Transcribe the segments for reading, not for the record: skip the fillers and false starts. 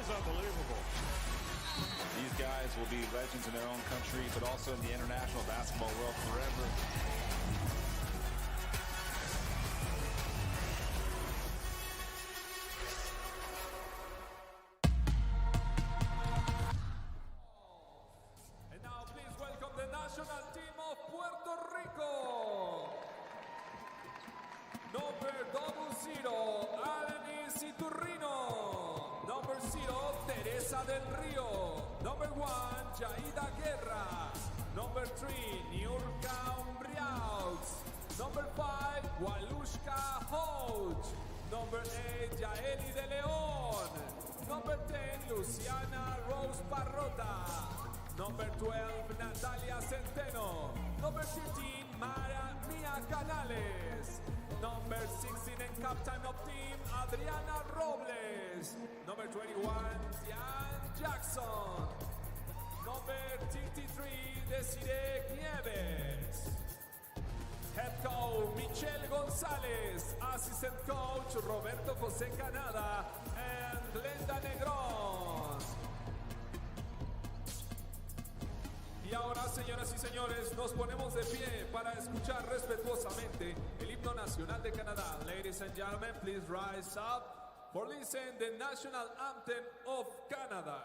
is unbelievable. These guys will be legends in their own country, but also in the international basketball world forever. And now please welcome the national team of Puerto Rico. Number 00, Alanis Iturrino. Number 0, Teresa del Rio. Number 1, Jaida Guerra. Number 3, Niurka Umbriaux. Number 5, Walushka Hodge. Number 8, Yaeli de Leon. Number 10, Luciana Rose Parrota. Number 12, Natalia Centeno. Number 15, Mia Canales. Number 16 and captain of team, Adriana Robles. Number 21, Jan Jackson. Number 33, Desiree Nieves. Head coach, Michelle Gonzalez. Assistant coach, Roberto José Canada and Glenda Negrón. Y ahora, señoras y señores, nos ponemos de pie para escuchar respetuosamente el himno nacional de Canadá. Ladies and gentlemen, please rise up for listening the national anthem of Canada.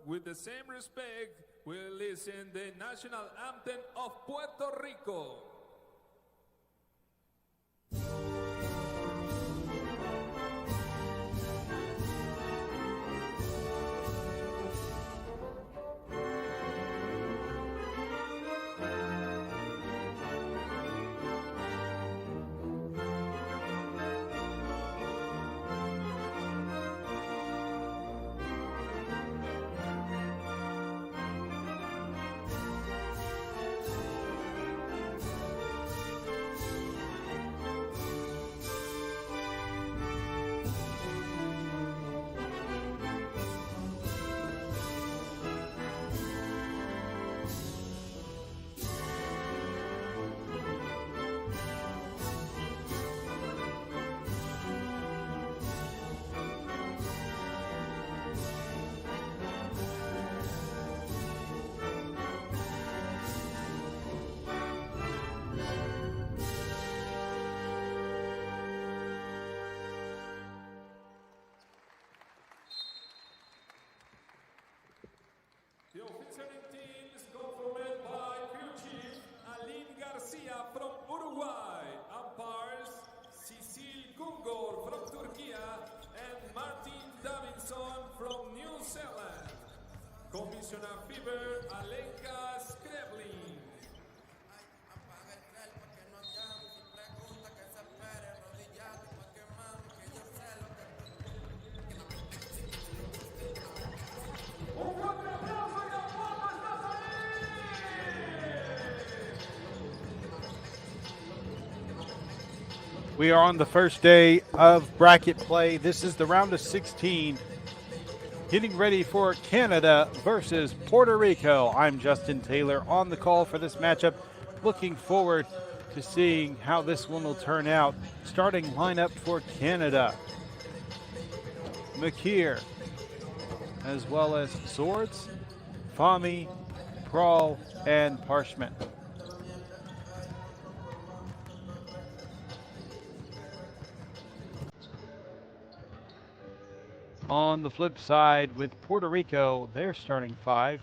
With the same respect, we'll listen the national anthem of Puerto Rico. The officiating team is confirmed by crew chief Aline Garcia from Uruguay, umpires Cecil Kungor from Turkey, and Martin Davidson from New Zealand. Commissioner FIBA Alenka Skrebling. We are on the first day of bracket play. This is the round of 16. Getting ready for Canada versus Puerto Rico. I'm Justin Taylor on the call for this matchup. Looking forward to seeing how this one will turn out. Starting lineup for Canada. McKeer, as well as Swords, Fami, Brawl, and Parchment. On the flip side, with Puerto Rico, they're starting 5.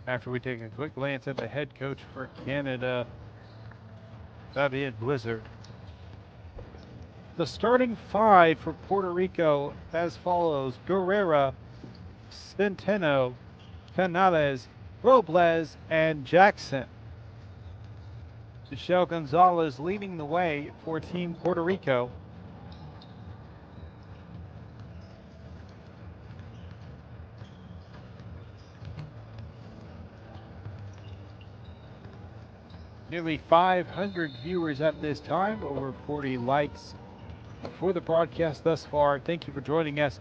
After we take a quick glance at the head coach for Canada, Fabian Blizzard. The starting 5 for Puerto Rico as follows: Guerrera, Centeno, Canales, Robles, and Jackson. Michelle Gonzalez leading the way for Team Puerto Rico. Nearly 500 viewers at this time, over 40 likes for the broadcast thus far. Thank you for joining us.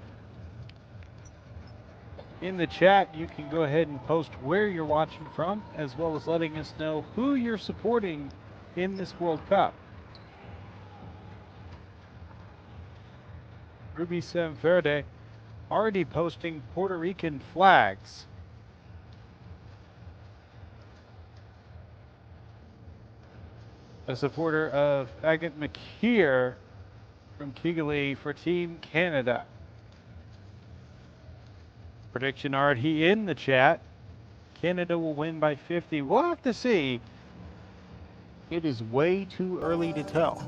In the chat, you can go ahead and post where you're watching from, as well as letting us know who you're supporting in this World Cup. Ruby Sanverde already posting Puerto Rican flags. A supporter of Agnes McKeer from Kigali for Team Canada. Prediction already in the chat. Canada will win by 50. We'll have to see. It is way too early to tell.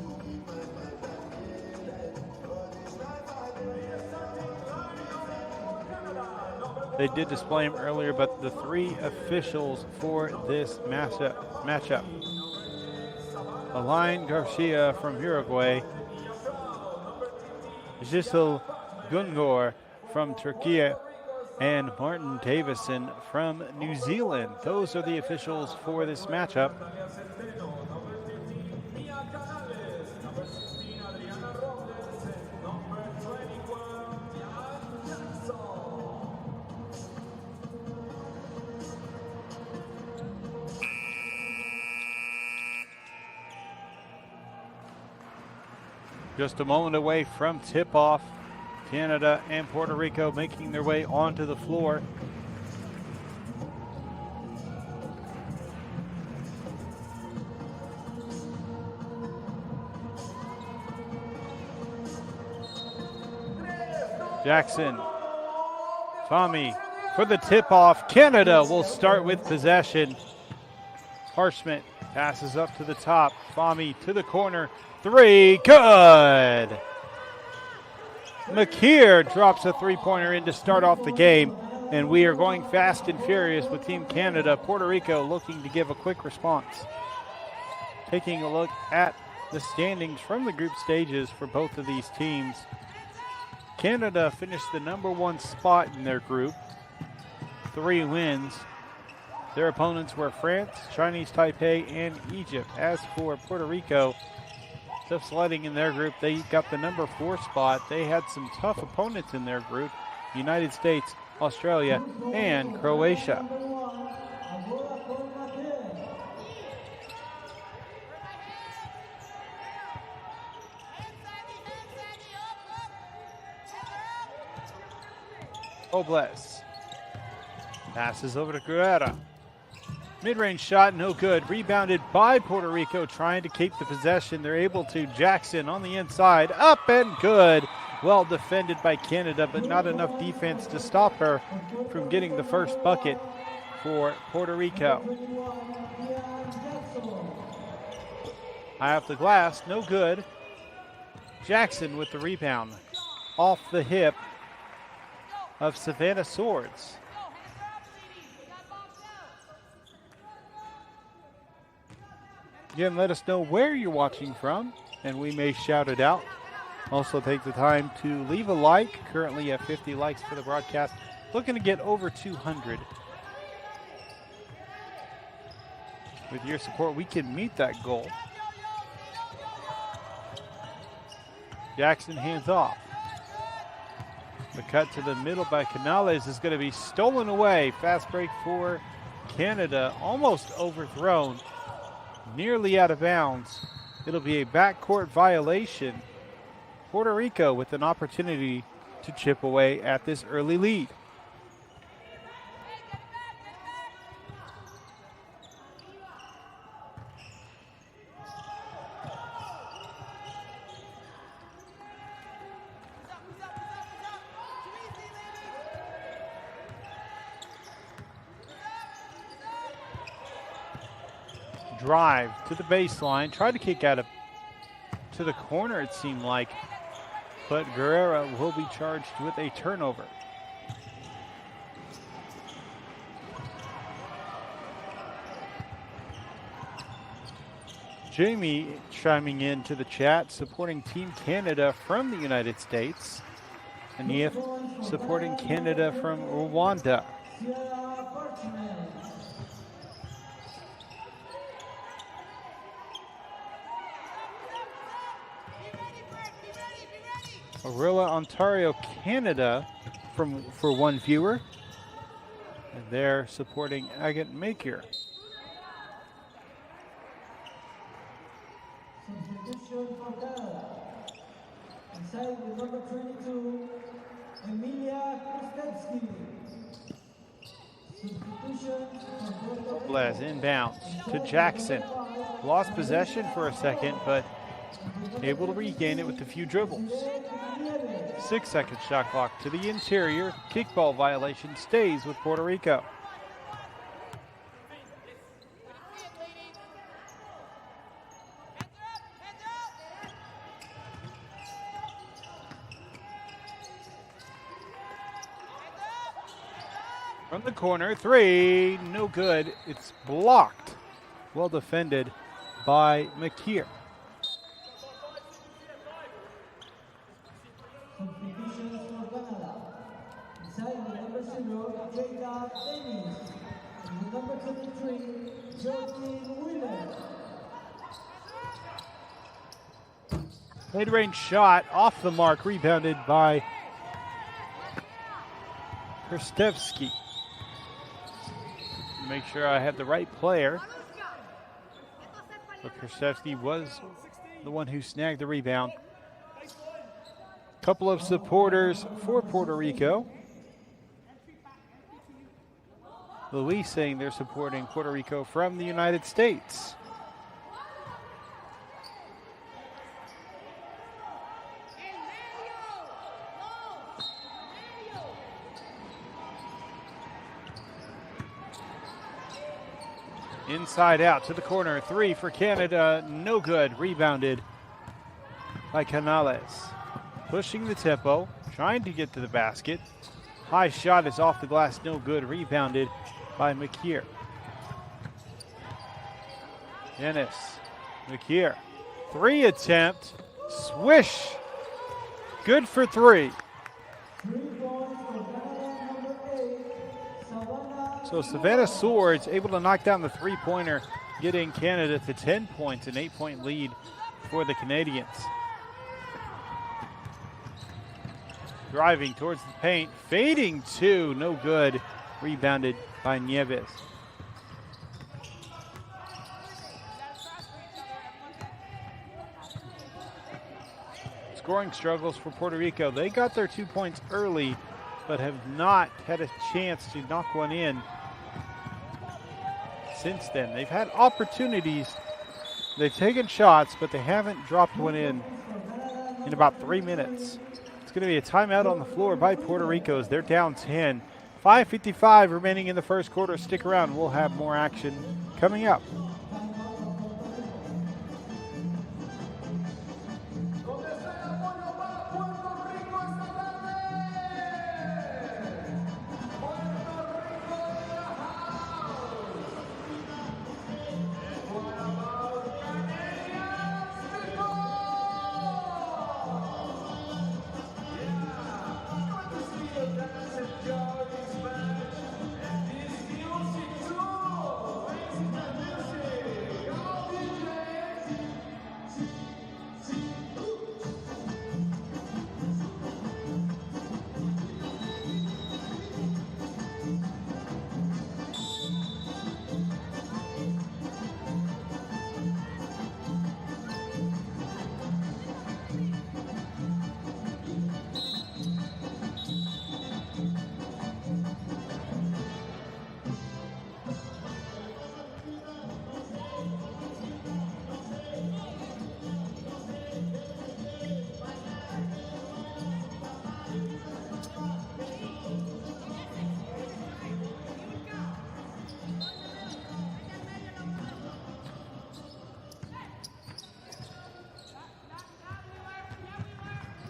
They did display him earlier, but the 3 officials for this matchup. Alain Garcia from Uruguay, Giselle Gungor from Turkey, and Martin Davison from New Zealand. Those are the officials for this matchup. Just a moment away from tip-off. Canada and Puerto Rico making their way onto the floor. Jackson, Fami for the tip-off. Canada will start with possession. Parchment passes up to the top. Fami to the corner. 3, good! McKeer drops a 3-pointer in to start off the game, and we are going fast and furious with Team Canada. Puerto Rico looking to give a quick response. Taking a look at the standings from the group stages for both of these teams. Canada finished the #1 spot in their group, 3 wins. Their opponents were France, Chinese Taipei, and Egypt. As for Puerto Rico, tough sledding in their group. They got the #4 spot. They had some tough opponents in their group: United States, Australia, and Croatia. Obles passes over to Guerrera. Mid-range shot, no good. Rebounded by Puerto Rico, trying to keep the possession. They're able to. Jackson on the inside, up and good. Well defended by Canada, but not enough defense to stop her from getting the first bucket for Puerto Rico. High off the glass, no good. Jackson with the rebound. Off the hip of Savannah Swords. Again, let us know where you're watching from, and we may shout it out. Also, take the time to leave a like. Currently at 50 likes for the broadcast. Looking to get over 200. With your support, we can meet that goal. Jackson hands off. The cut to the middle by Canales is going to be stolen away. Fast break for Canada, almost overthrown. Nearly out of bounds. It'll be a backcourt violation. Puerto Rico with an opportunity to chip away at this early lead. drive to the baseline. Tried to kick out to the corner, it seemed like. But Guerrera will be charged with a turnover. Jamie chiming in to the chat, supporting Team Canada from the United States. And Yef supporting Canada from Rwanda. Aurora, Ontario, Canada for one viewer. And they're supporting Agate Maker. Substitution for Canada. Inside with number 22, Emilia Kristevsky. Substitution for Puerto Rico. Blaz inbounds to Jackson. Lost possession for a second, but able to regain it with a few dribbles. 6-second shot clock to the interior. Kickball violation stays with Puerto Rico. From the corner, three, no good. It's blocked. Well defended by McKeer. Substitutions for Canada. Inside with number 0, Jada Davis. And with number 23, Joaquin Wheeler. Mid-range shot off the mark, rebounded by Kristevsky. Make sure I have the right player. But Kristevsky was the one who snagged the rebound. Couple of supporters for Puerto Rico. Luis saying they're supporting Puerto Rico from the United States. Inside out to the corner, three for Canada, no good. Rebounded by Canales. Pushing the tempo, trying to get to the basket. High shot is off the glass, no good. Rebounded by McKeer. Dennis, McKeer. Three attempt, swish. Good for three. 3 points for Canada, number 8, Savannah. So Savannah Swords able to knock down the three-pointer, getting Canada to 10 points, an 8-point lead for the Canadians. Driving towards the paint, fading two, no good. Rebounded by Nieves. Scoring struggles for Puerto Rico. They got their 2 points early, but have not had a chance to knock one in since then. They've had opportunities. They've taken shots, but they haven't dropped one in about 3 minutes. It's going to be a timeout on the floor by Puerto Rico as they're down 10. 5:55 remaining in the first quarter. Stick around. We'll have more action coming up.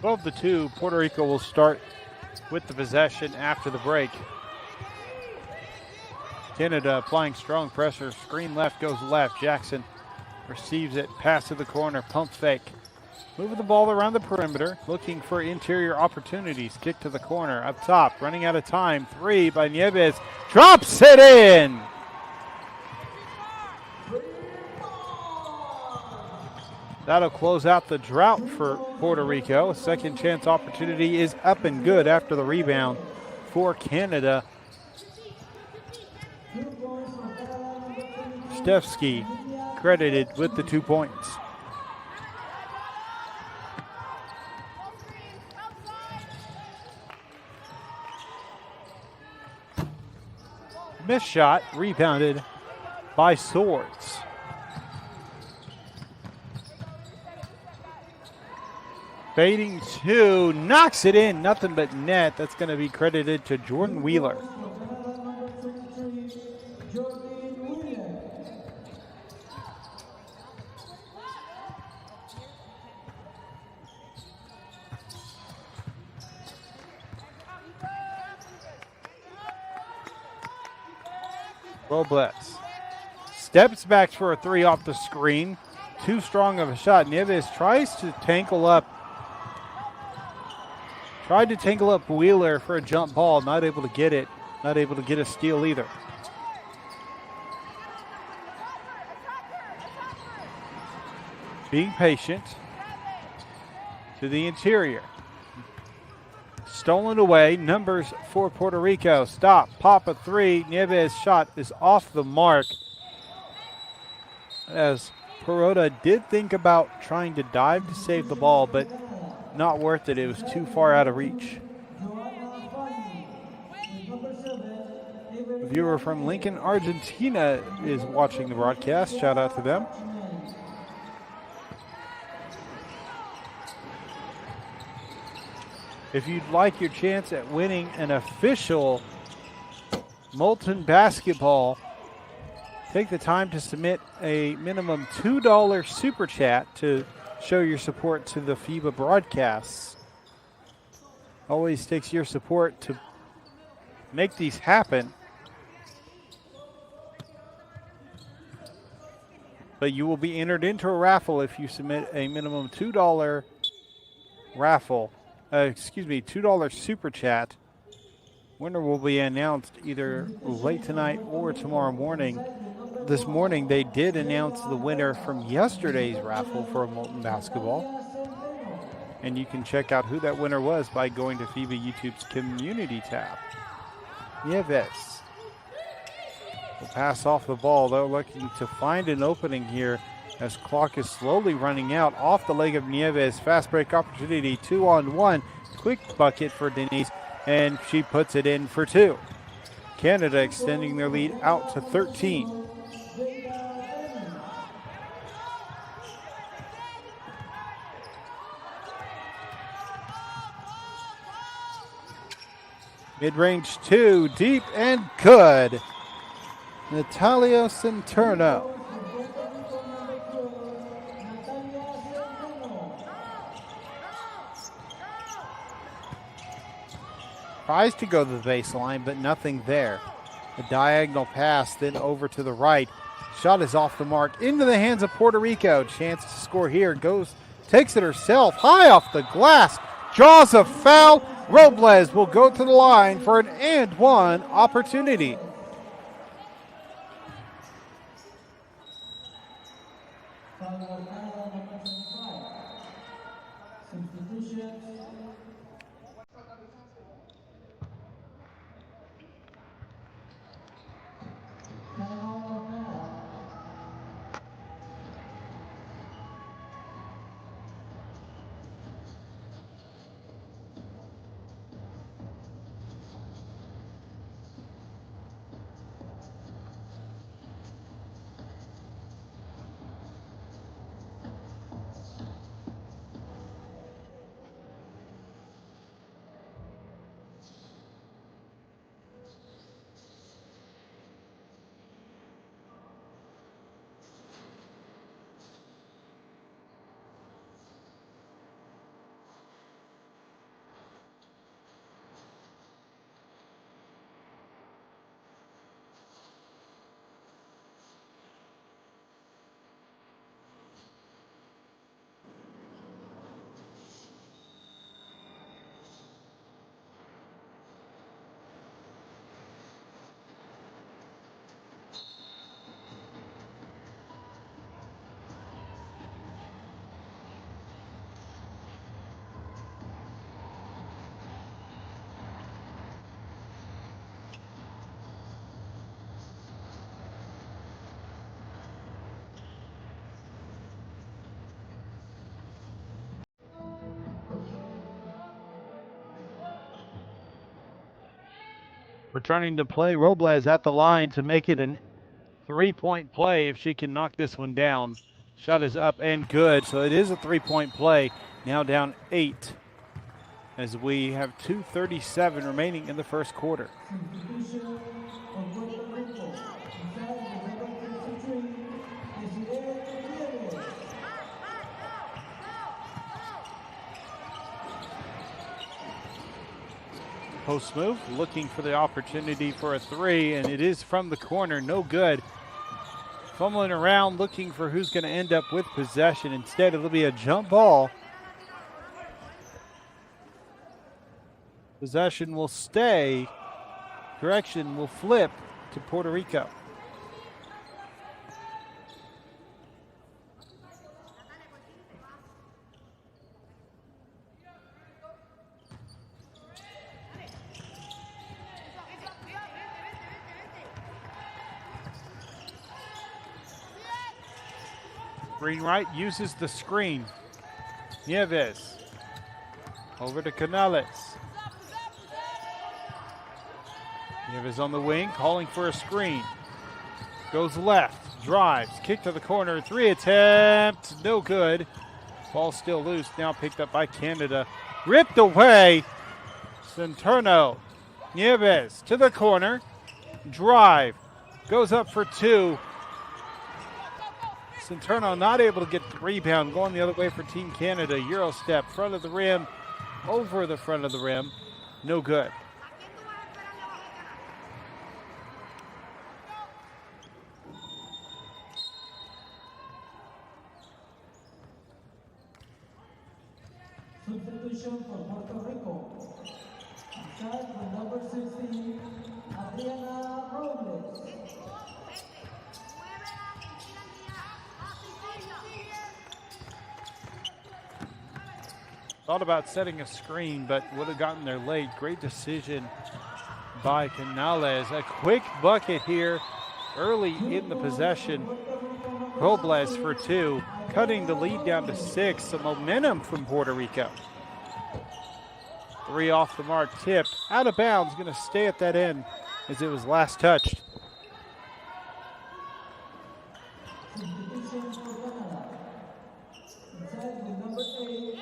12-2. Puerto Rico will start with the possession after the break. Canada applying strong pressure. Screen left goes left. Jackson receives it. Pass to the corner. Pump fake. Moving the ball around the perimeter. Looking for interior opportunities. Kick to the corner. Up top. Running out of time. 3 by Nieves. Drops it in. That'll close out the drought for Puerto Rico. A second chance opportunity is up and good after the rebound for Canada. Stefsky credited with the 2 points. Missed shot, rebounded by Swords. Fading 2, knocks it in, nothing but net. That's going to be credited to Jordan Wheeler. Robles steps back for a 3 off the screen. Too strong of a shot. Nieves tries to tangle up. Tried to tangle up Wheeler for a jump ball. Not able to get it. Not able to get a steal either. Being patient. To the interior. Stolen away. Numbers for Puerto Rico. Stop. Pop a 3. Nieves' shot is off the mark. As Perota did think about trying to dive to save the ball, but not worth it. It was too far out of reach. A viewer from Lincoln, Argentina is watching the broadcast. Shout out to them. If you'd like your chance at winning an official Molten basketball, take the time to submit a minimum $2 super chat to show your support to the FIBA broadcasts. Always takes your support to make these happen. But you will be entered into a raffle if you submit a minimum $2 raffle. $2 super chat. Winner will be announced either late tonight or tomorrow morning. This morning they did announce the winner from yesterday's raffle for a Molten basketball. And you can check out who that winner was by going to FIBA YouTube's community tab. Nieves will pass off the ball. They're looking to find an opening here as clock is slowly running out. Off the leg of Nieves, fast break opportunity, 2-on-1. Quick bucket for Denise, and she puts it in for 2. Canada extending their lead out to 13. Mid-range 2, deep and good. Natalia Centurno. Tries to go to the baseline, but nothing there. A diagonal pass, then over to the right. Shot is off the mark, into the hands of Puerto Rico. Chance to score here, takes it herself, high off the glass, draws a foul. Robles will go to the line for an and one opportunity. Returning to play, Robles at the line to make it a 3-point play if she can knock this one down. Shot is up and good, so it is a 3-point play. Now down 8 as we have 2:37 remaining in the first quarter. Substitution of Puerto Rico. Inside the number 53, Desiree. Post move, looking for the opportunity for a 3, and it is from the corner, no good. Fumbling around, looking for who's going to end up with possession. Instead, it'll be a jump ball. Possession will stay. Correction will flip to Puerto Rico. Greenwright uses the screen. Nieves over to Canales. Nieves on the wing, calling for a screen. Goes left, drives, kick to the corner, 3 attempt, no good. Ball still loose, now picked up by Canada. Ripped away. Centurno. Nieves to the corner, drive, goes up for 2. Centurno not able to get the rebound, going the other way for Team Canada. Euro step, front of the rim, over the front of the rim, no good. Substitution for Puerto Rico. Inside the number 16, Adriana Robles. Thought about setting a screen, but would have gotten there late. Great decision by Canales. A quick bucket here early in the possession. Robles for 2, cutting the lead down to 6. Some momentum from Puerto Rico. 3 off the mark, tipped, out of bounds, going to stay at that end as it was last touched. Substitution for Canada. Inside the number 8,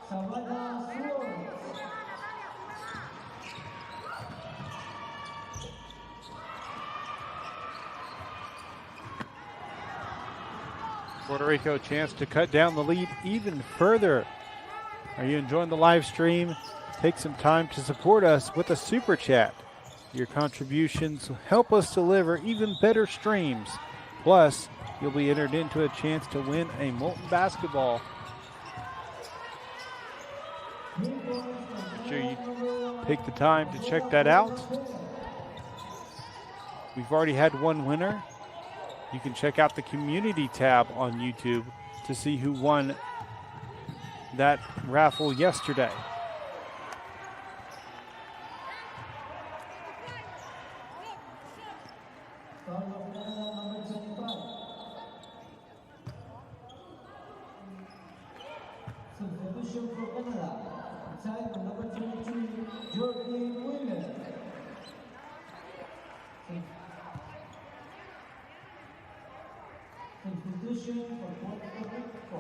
Savannah Suarez. Puerto Rico chance to cut down the lead even further. Are you enjoying the live stream? Take some time to support us with a super chat. Your contributions help us deliver even better streams. Plus, you'll be entered into a chance to win a Molten basketball. Make sure you take the time to check that out. We've already had one winner. You can check out the community tab on YouTube to see who won that raffle yesterday. Substitution for Canada. Inside the number 23, Jordan Williams. Substitution for Puerto Rico.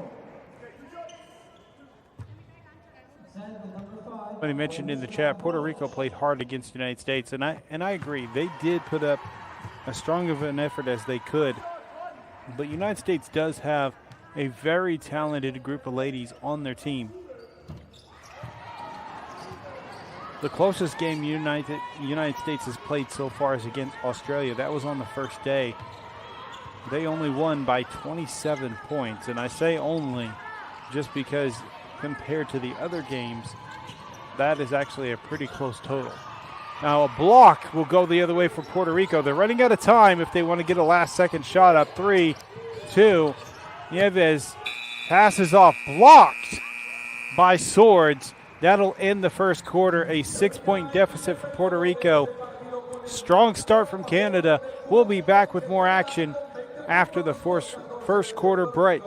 Inside the number 5. Somebody mentioned in the chat, Puerto Rico played hard against the United States, and I agree. They did put up as strong of an effort as they could. But United States does have a very talented group of ladies on their team. The closest game United States has played so far is against Australia. That was on the first day. They only won by 27 points, and I say only just because compared to the other games, that is actually a pretty close total. Now a block will go the other way for Puerto Rico. They're running out of time if they want to get a last-second shot up. 3, 2. Nieves passes off, blocked by Swords. That'll end the first quarter, a 6-point deficit for Puerto Rico. Strong start from Canada. We'll be back with more action after the first quarter break.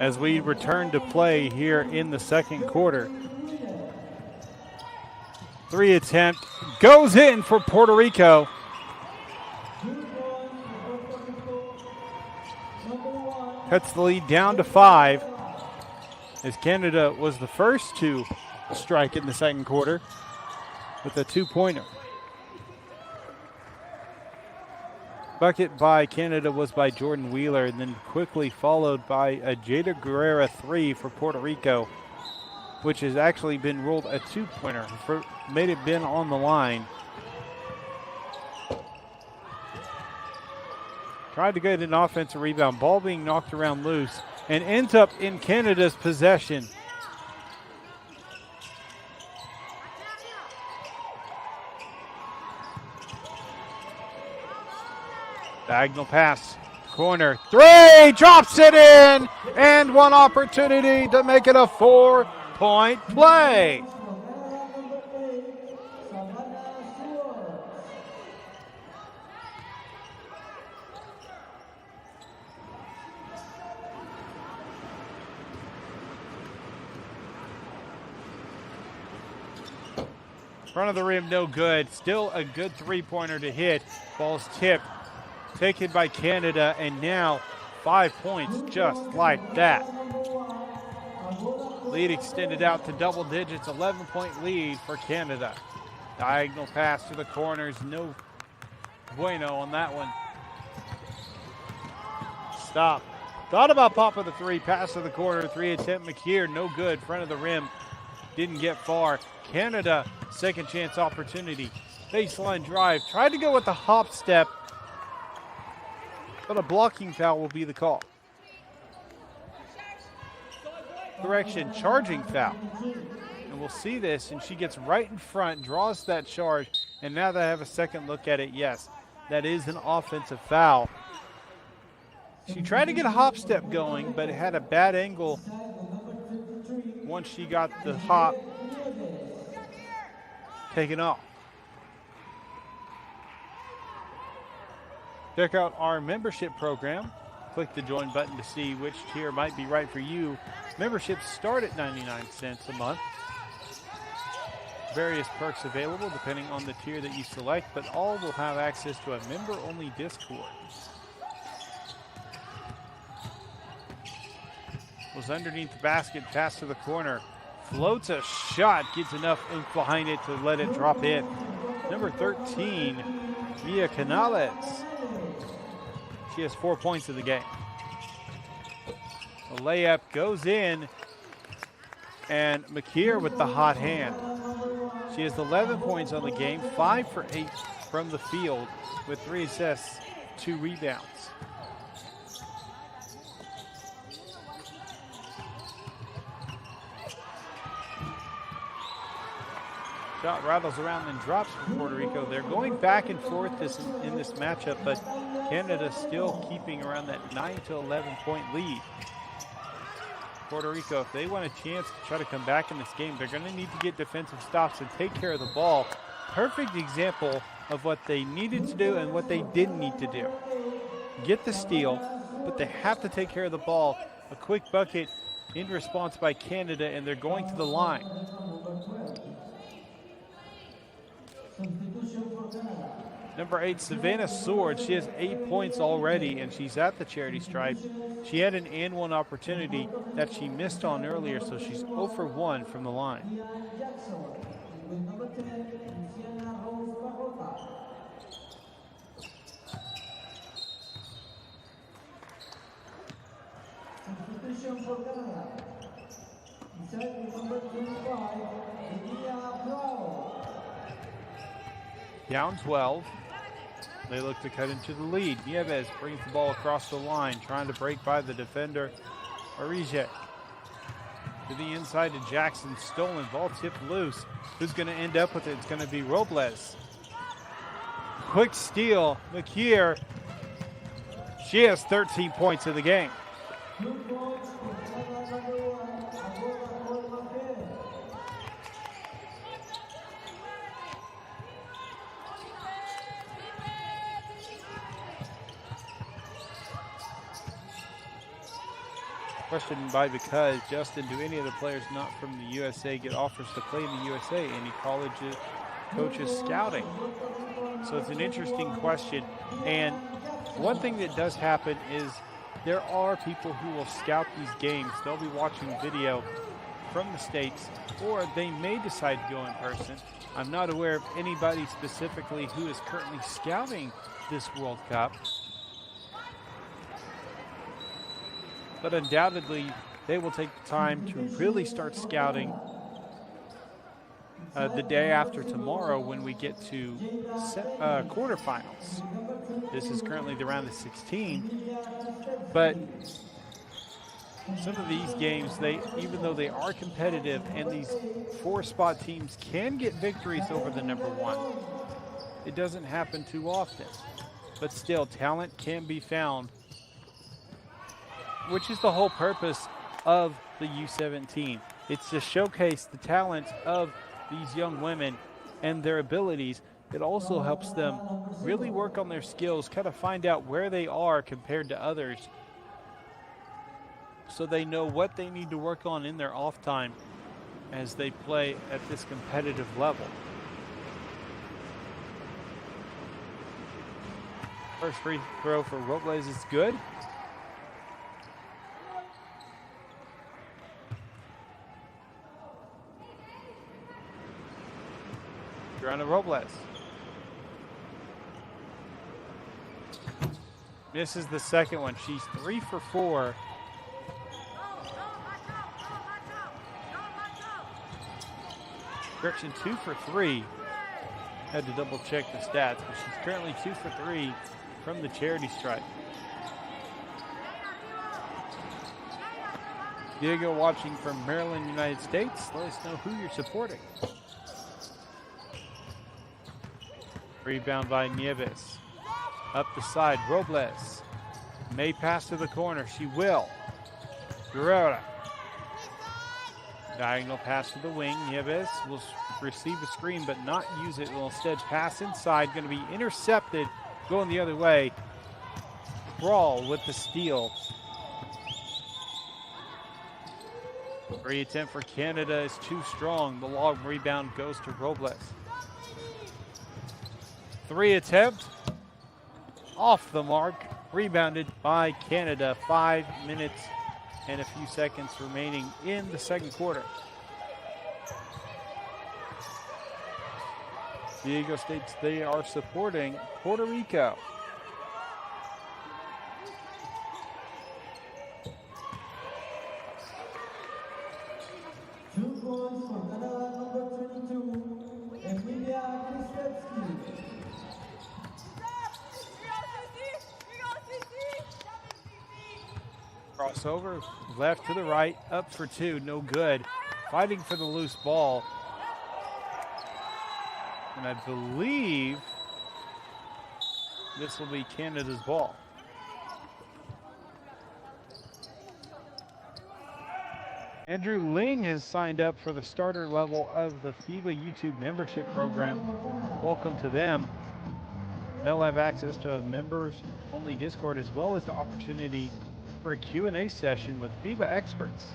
as we return to play here in the second quarter. 3 attempt goes in for Puerto Rico. Cuts the lead down to 5, as Canada was the first to strike in the second quarter with a 2-pointer. Bucket by Canada was by Jordan Wheeler, and then quickly followed by a Jada Guerrera 3 for Puerto Rico, which has actually been ruled a 2-pointer. Made it been on the line. Tried to get an offensive rebound. Ball being knocked around loose and ends up in Canada's possession. Diagonal pass. Corner. 3. Drops it in. And one opportunity to make it a 4-point play. Front of the rim, no good. Still a good 3-pointer to hit. Ball's tipped, taken by Canada, and now 5 points just like that. Lead extended out to double digits, 11-point lead for Canada. Diagonal pass to the corners, no bueno on that one. Stop. Thought about popping the 3, pass to the corner, 3 attempt. McKeer, no good. Front of the rim, didn't get far. Canada, second chance opportunity. Baseline drive, tried to go with the hop step, but a blocking foul will be the call. Correction, charging foul. And we'll see this, and she gets right in front, draws that charge, and now that I have a second look at it, yes, that is an offensive foul. She tried to get a hop step going, but it had a bad angle once she got the hop taken off. Check out our membership program. Click the join button to see which tier might be right for you. Memberships start at 99 cents a month. Various perks available depending on the tier that you select, but all will have access to a member-only Discord. Was underneath the basket, pass to the corner. Floats a shot, gets enough oomph behind it to let it drop in. Number 13, Mia Canales. She has 4 points of the game. The layup goes in, and McKeer with the hot hand. She has 11 points on the game, 5 for 8 from the field with 3 assists, 2 rebounds. Shot rattles around and drops for Puerto Rico. They're going back and forth in this matchup, but Canada still keeping around that 9 to 11 point lead. Puerto Rico, if they want a chance to try to come back in this game, they're going to need to get defensive stops and take care of the ball. Perfect example of what they needed to do and what they didn't need to do. Get the steal, but they have to take care of the ball. A quick bucket in response by Canada, and they're going to the line. Number 8, Savannah Sword. She has 8 points already, and she's at the charity stripe. She had an and one opportunity that she missed on earlier, so she's 0 for 1 from the line. Down 12. They look to cut into the lead. Nieves brings the ball across the line, trying to break by the defender, Arije. To the inside to Jackson. Stolen. Ball tipped loose. Who's going to end up with it? It's going to be Robles. Quick steal. McKeer. She has 13 points in the game. Question by because, Justin, do any of the players not from the USA get offers to play in the USA? Any colleges, coaches scouting? So it's an interesting question. And one thing that does happen is there are people who will scout these games. They'll be watching video from the States, or they may decide to go in person. I'm not aware of anybody specifically who is currently scouting this World Cup. But undoubtedly, they will take the time to really start scouting the day after tomorrow when we get to quarterfinals. This is currently the round of 16. But some of these games, even though they are competitive and these 4-spot teams can get victories over the number 1, it doesn't happen too often. But still, talent can be found, which is the whole purpose of the U17. It's to showcase the talent of these young women and their abilities. It also helps them really work on their skills, kind of find out where they are compared to others, so they know what they need to work on in their off time as they play at this competitive level. First free throw for Robles is good. Joanna Robles. Misses the second one. She's 3 for 4. Correction, 2 for 3. Had to double check the stats, but she's currently 2 for 3 from the charity stripe. Diego watching from Maryland, United States. Let us know who you're supporting. Rebound by Nieves. Up the side, Robles. May pass to the corner. She will. Guerrera. Diagonal pass to the wing. Nieves will receive a screen but not use it. Will instead pass inside. Going to be intercepted. Going the other way. Brawl with the steal. Free attempt for Canada is too strong. The long rebound goes to Robles. 3 attempt. Off the mark. Rebounded by Canada. 5 minutes and a few seconds remaining in the second quarter. Diego states they are supporting Puerto Rico. Crossover, left to the right, up for 2, no good. Fighting for the loose ball. And I believe this will be Canada's ball. Andrew Ling has signed up for the starter level of the FIBA YouTube membership program. Welcome to them. They'll have access to a members-only Discord as well as the opportunity for a Q&A session with FIBA experts.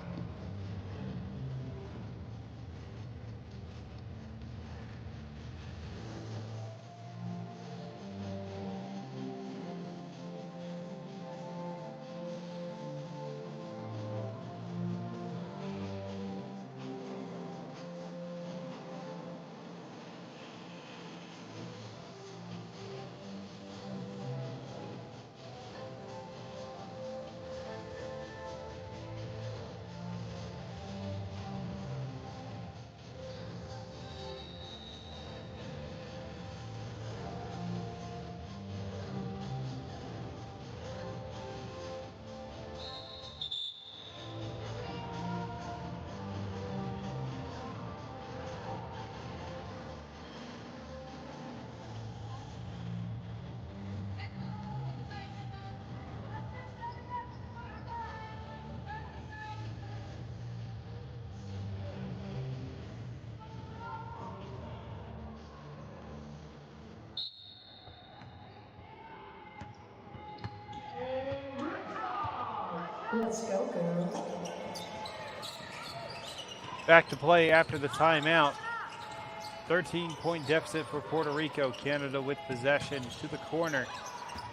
Let's go, girls. Back to play after the timeout. 13-point deficit for Puerto Rico. Canada with possession to the corner.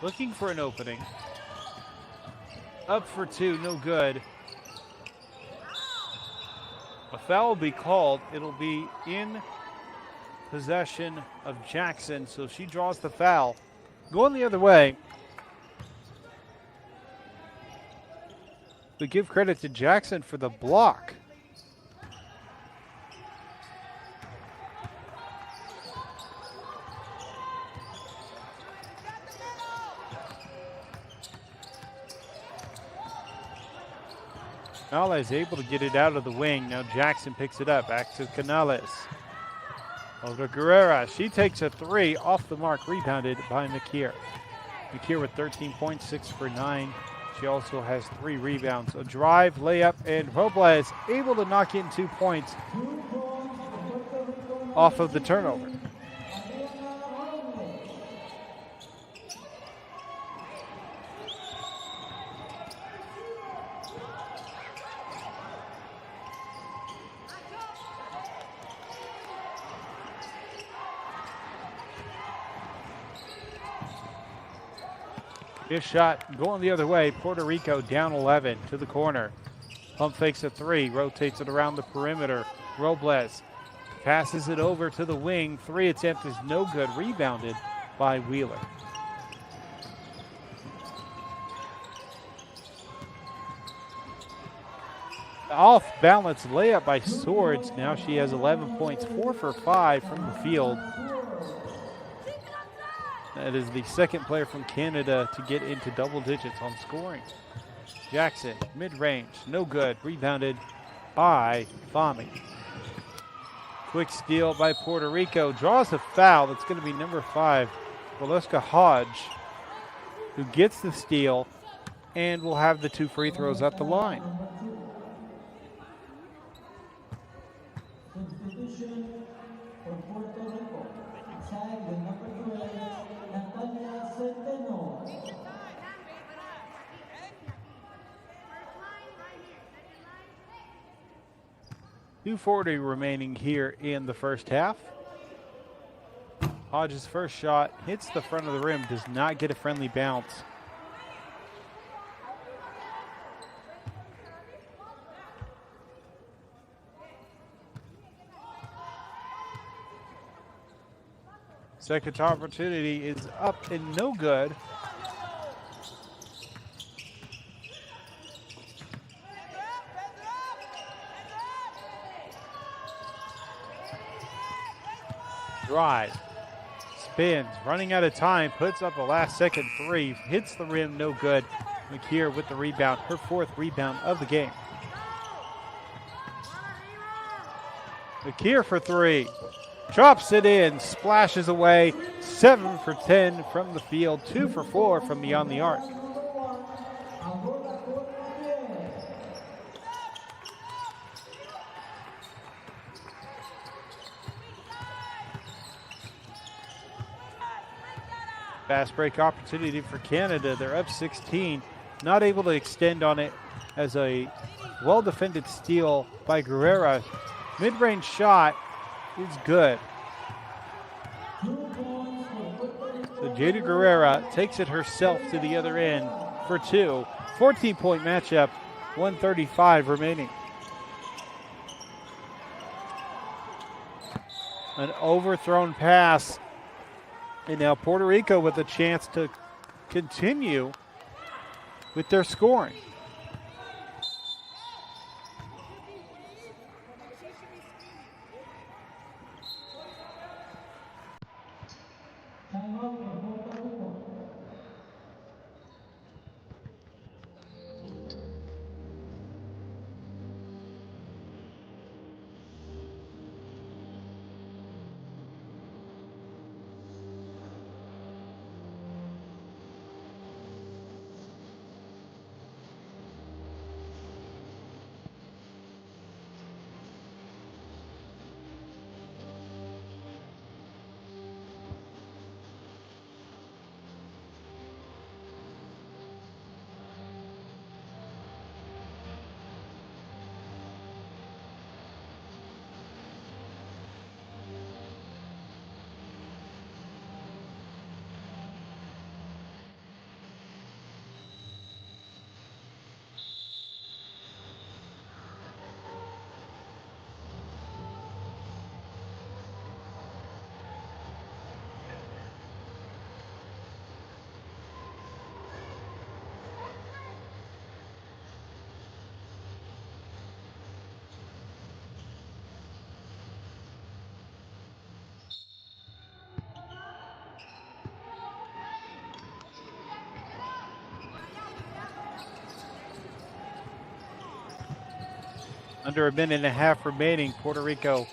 Looking for an opening. Up for two, no good. A foul will be called. It'll be in possession of Jackson, so she draws the foul. Going the other way. We give credit to Jackson for the block. Canales able to get it out of the wing. Now Jackson picks it up. Back to Canales. Over to Guerrera. She takes a three off the mark. Rebounded by McKeer. McKeer with 13 points, 6 for 9. She also has 3 rebounds. A drive, layup, and Robles able to knock in 2 points off of the turnover. This shot going the other way. Puerto Rico down 11 to the corner. Pump fakes a 3, rotates it around the perimeter. Robles passes it over to the wing. 3 attempt is no good. Rebounded by Wheeler. Off balance layup by Swords. Now she has 11 points, 4 for 5 from the field. That is the second player from Canada to get into double digits on scoring. Jackson, mid-range, no good. Rebounded by Fahmy. Quick steal by Puerto Rico. Draws a foul. That's going to be number 5, Valeska Hodge, who gets the steal and will have the 2 free throws at the line. Substitution for Puerto Rico. Inside the number 12, Natalia Centeno. 2:40 remaining here in the first half. Hodge's first shot hits the front of the rim, does not get a friendly bounce. Second opportunity is up and no good. Drive, spins, running out of time, puts up a last second 3, hits the rim, no good. McKeer with the rebound, her 4th rebound of the game. McKeer for 3. Drops it in, splashes away, 7 for 10 from the field, 2 for 4 from beyond the arc. Fast break opportunity for Canada. They're up 16, not able to extend on it as a well-defended steal by Guerrera. Mid-range shot is good. So Jada Guerrera takes it herself to the other end for 2. 14-point matchup, 1:35 remaining. An overthrown pass. And now Puerto Rico with a chance to continue with their scoring. Under a minute and a half remaining. Puerto Rico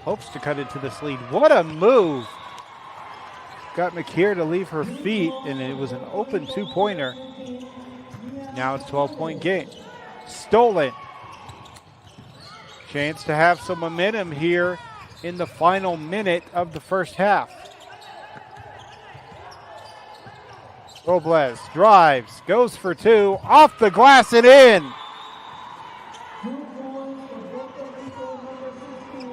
hopes to cut into this lead. What a move! Got McKeer to leave her feet, and it was an open two-pointer. Now it's a 12-point game. Stolen. Chance to have some momentum here in the final minute of the first half. Robles drives, goes for two, off the glass and in. 2 points for Puerto Rico, number 16, Robles.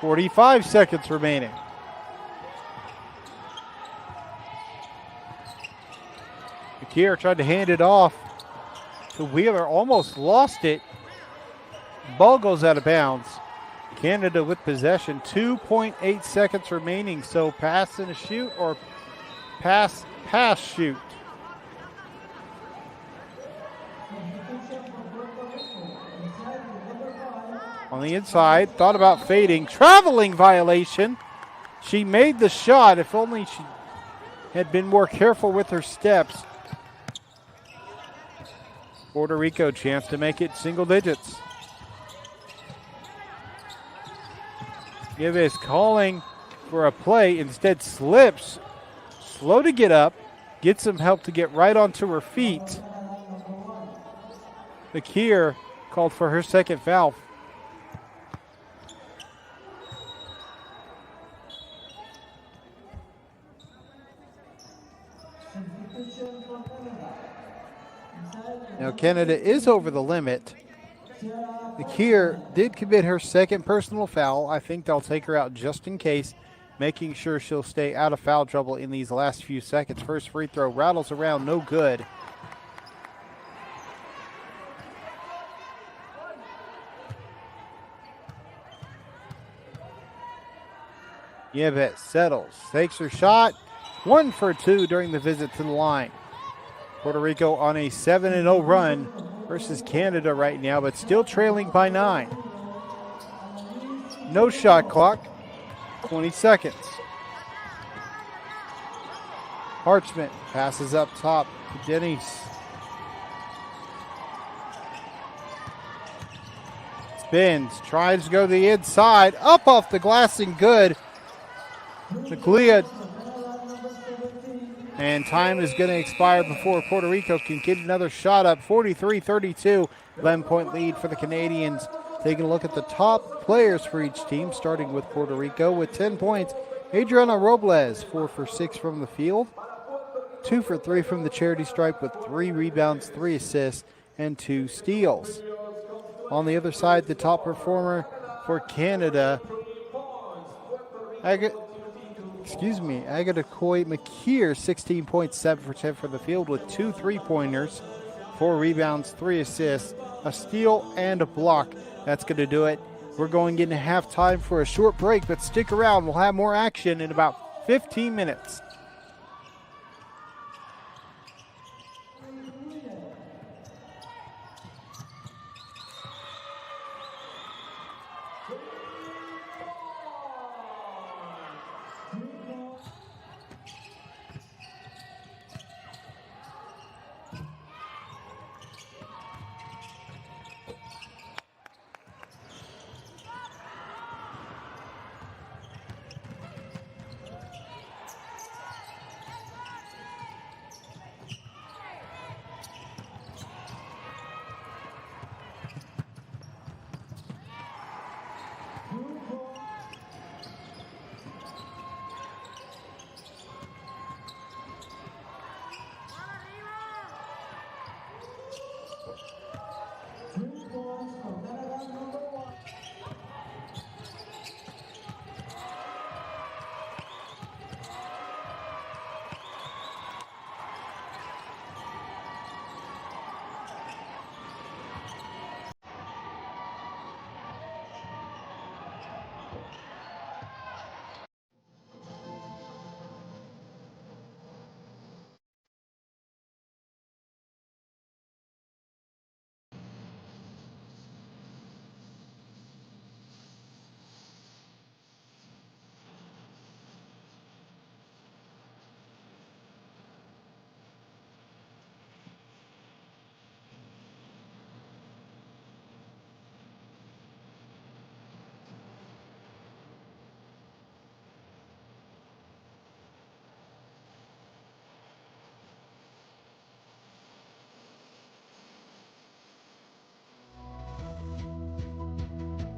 45 seconds remaining. McKeer tried to hand it off to Wheeler, almost lost it. Ball goes out of bounds. Canada with possession, 2.8 seconds remaining. So pass and a shoot or pass, shoot. On the inside, thought about fading. Traveling violation. She made the shot. If only she had been more careful with her steps. Puerto Rico chance to make it single digits. Gives calling for a play, instead slips. Slow to get up, gets some help to get right onto her feet. McKeer called for her second foul. Now Canada is over the limit. McKeer did commit her second personal foul. I think they'll take her out just in case, making sure she'll stay out of foul trouble in these last few seconds. First free throw rattles around, no good. Yvette settles, takes her shot. 1 for 2 during the visit to the line. Puerto Rico on a 7-0 run versus Canada right now, but still trailing by 9. No shot clock, 20 seconds. Harchman passes up top to Denise. Spins, tries to go to the inside, up off the glass and good. McLeod. And time is going to expire before Puerto Rico can get another shot up. 43-32, 11-point lead for the Canadians. Taking a look at the top players for each team, starting with Puerto Rico with 10 points. Adriana Robles, 4 for 6 from the field, 2 for 3 from the charity stripe with 3 rebounds, 3 assists, and 2 steals. On the other side, the top performer for Canada, Agatha Coy McKeer, 16.7 for 10 for the field with 2 3-pointers, 4 rebounds, 3 assists, a steal, and a block. That's going to do it. We're going into halftime for a short break, but stick around. We'll have more action in about 15 minutes.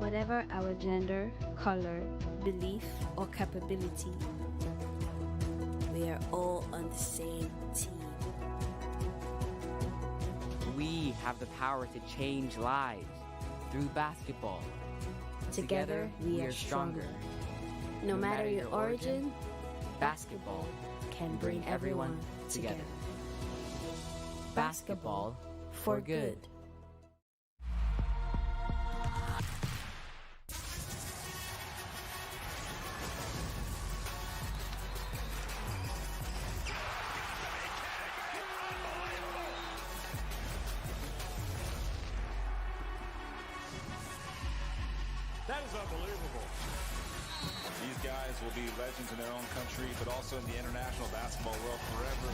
Whatever our gender, color, belief, or capability, we are all on the same team. We have the power to change lives through basketball. Together, we are stronger. No matter your origin, basketball can bring everyone together. Basketball for good. That is unbelievable. These guys will be legends in their own country, but also in the international basketball world forever.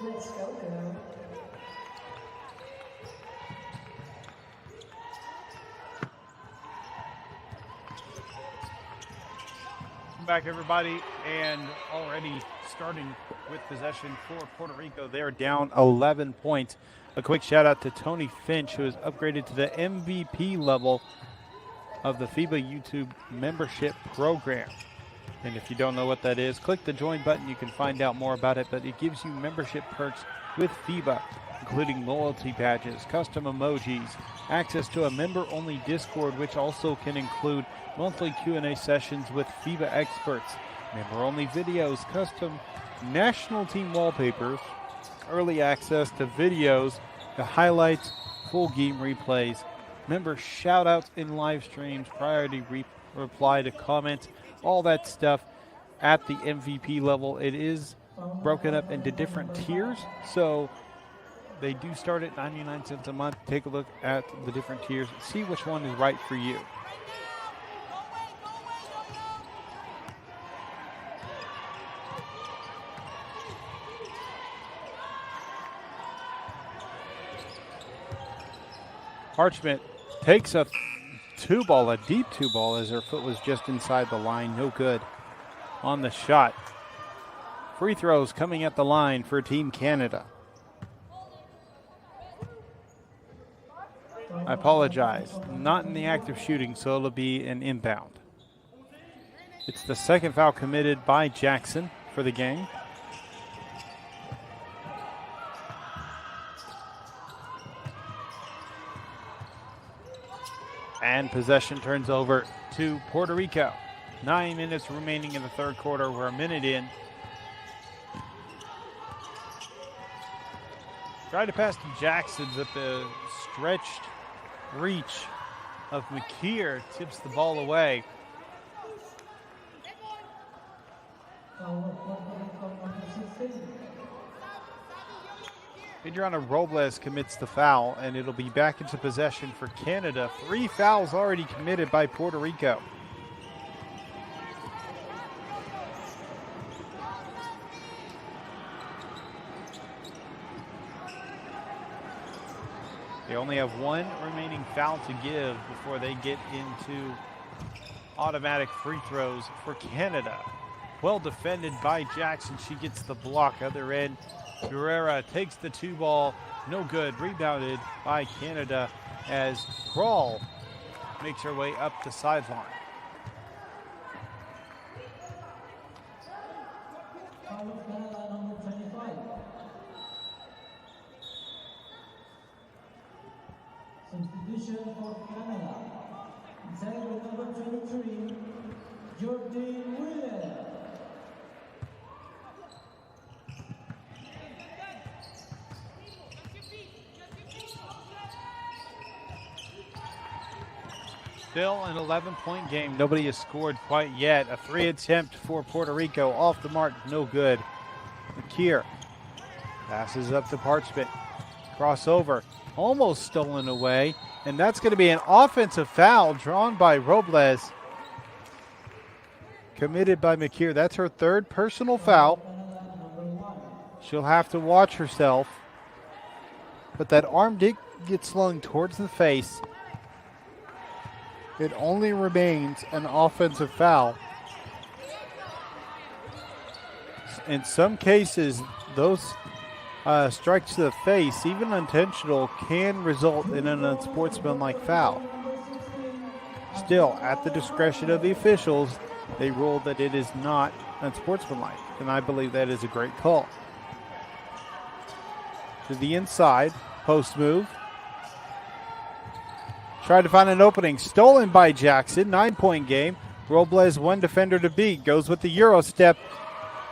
Let's go, girl. Welcome back, everybody, and already starting with possession for Puerto Rico. They're down 11 points. A quick shout out to Tony Finch, who has upgraded to the MVP level of the FIBA YouTube membership program. And if you don't know what that is, click the join button. You can find out more about it, but it gives you membership perks with FIBA, including loyalty badges, custom emojis, access to a member-only Discord, which also can include monthly Q&A sessions with FIBA experts, member-only videos, custom national team wallpapers, early access to videos, the highlights, full game replays, member shout-outs in live streams, priority reply to comments, all that stuff at the MVP level. It is broken up into different tiers, so they do start at 99 cents a month. Take a look at the different tiers, see which one is right for you. Parchment takes a a deep two ball, as her foot was just inside the line. No good on the shot. Free throws coming at the line for Team Canada. I apologize. Not in the act of shooting, so it'll be an inbound. It's the second foul committed by Jackson for the game. And possession turns over to Puerto Rico. 9 minutes remaining in the third quarter. We're a minute in. Try to pass to Jackson, but the stretched reach of McKeer tips the ball away. Adriana Robles commits the foul, and it'll be back into possession for Canada. 3 fouls already committed by Puerto Rico. They only have one remaining foul to give before they get into automatic free throws for Canada. Well defended by Jackson. She gets the block. Other end, Guerrera takes the two ball. No good. Rebounded by Canada as Kroll makes her way up the sideline. Substitution for Canada. Inside with number 23, Jordan Williams. Still an 11-point game. Nobody has scored quite yet. A 3 attempt for Puerto Rico. Off the mark, no good. McKeer passes up to Parchment. Crossover, almost stolen away. And that's going to be an offensive foul drawn by Robles. Committed by McKeer. That's her third personal foul. She'll have to watch herself. But that arm did get slung towards the face. It only remains an offensive foul. In some cases, those strikes to the face, even intentional, can result in an unsportsmanlike foul. Still, at the discretion of the officials, they ruled that it is not unsportsmanlike, and I believe that is a great call. To the inside, post move. Tried to find an opening. Stolen by Jackson. 9-point game. Robles, one defender to beat. Goes with the Euro step.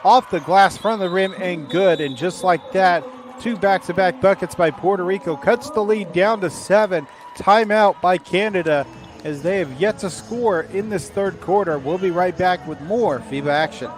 Off the glass, front of the rim, and good. And just like that, 2 back-to-back buckets by Puerto Rico. Cuts the lead down to 7. Timeout by Canada as they have yet to score in this third quarter. We'll be right back with more FIBA action.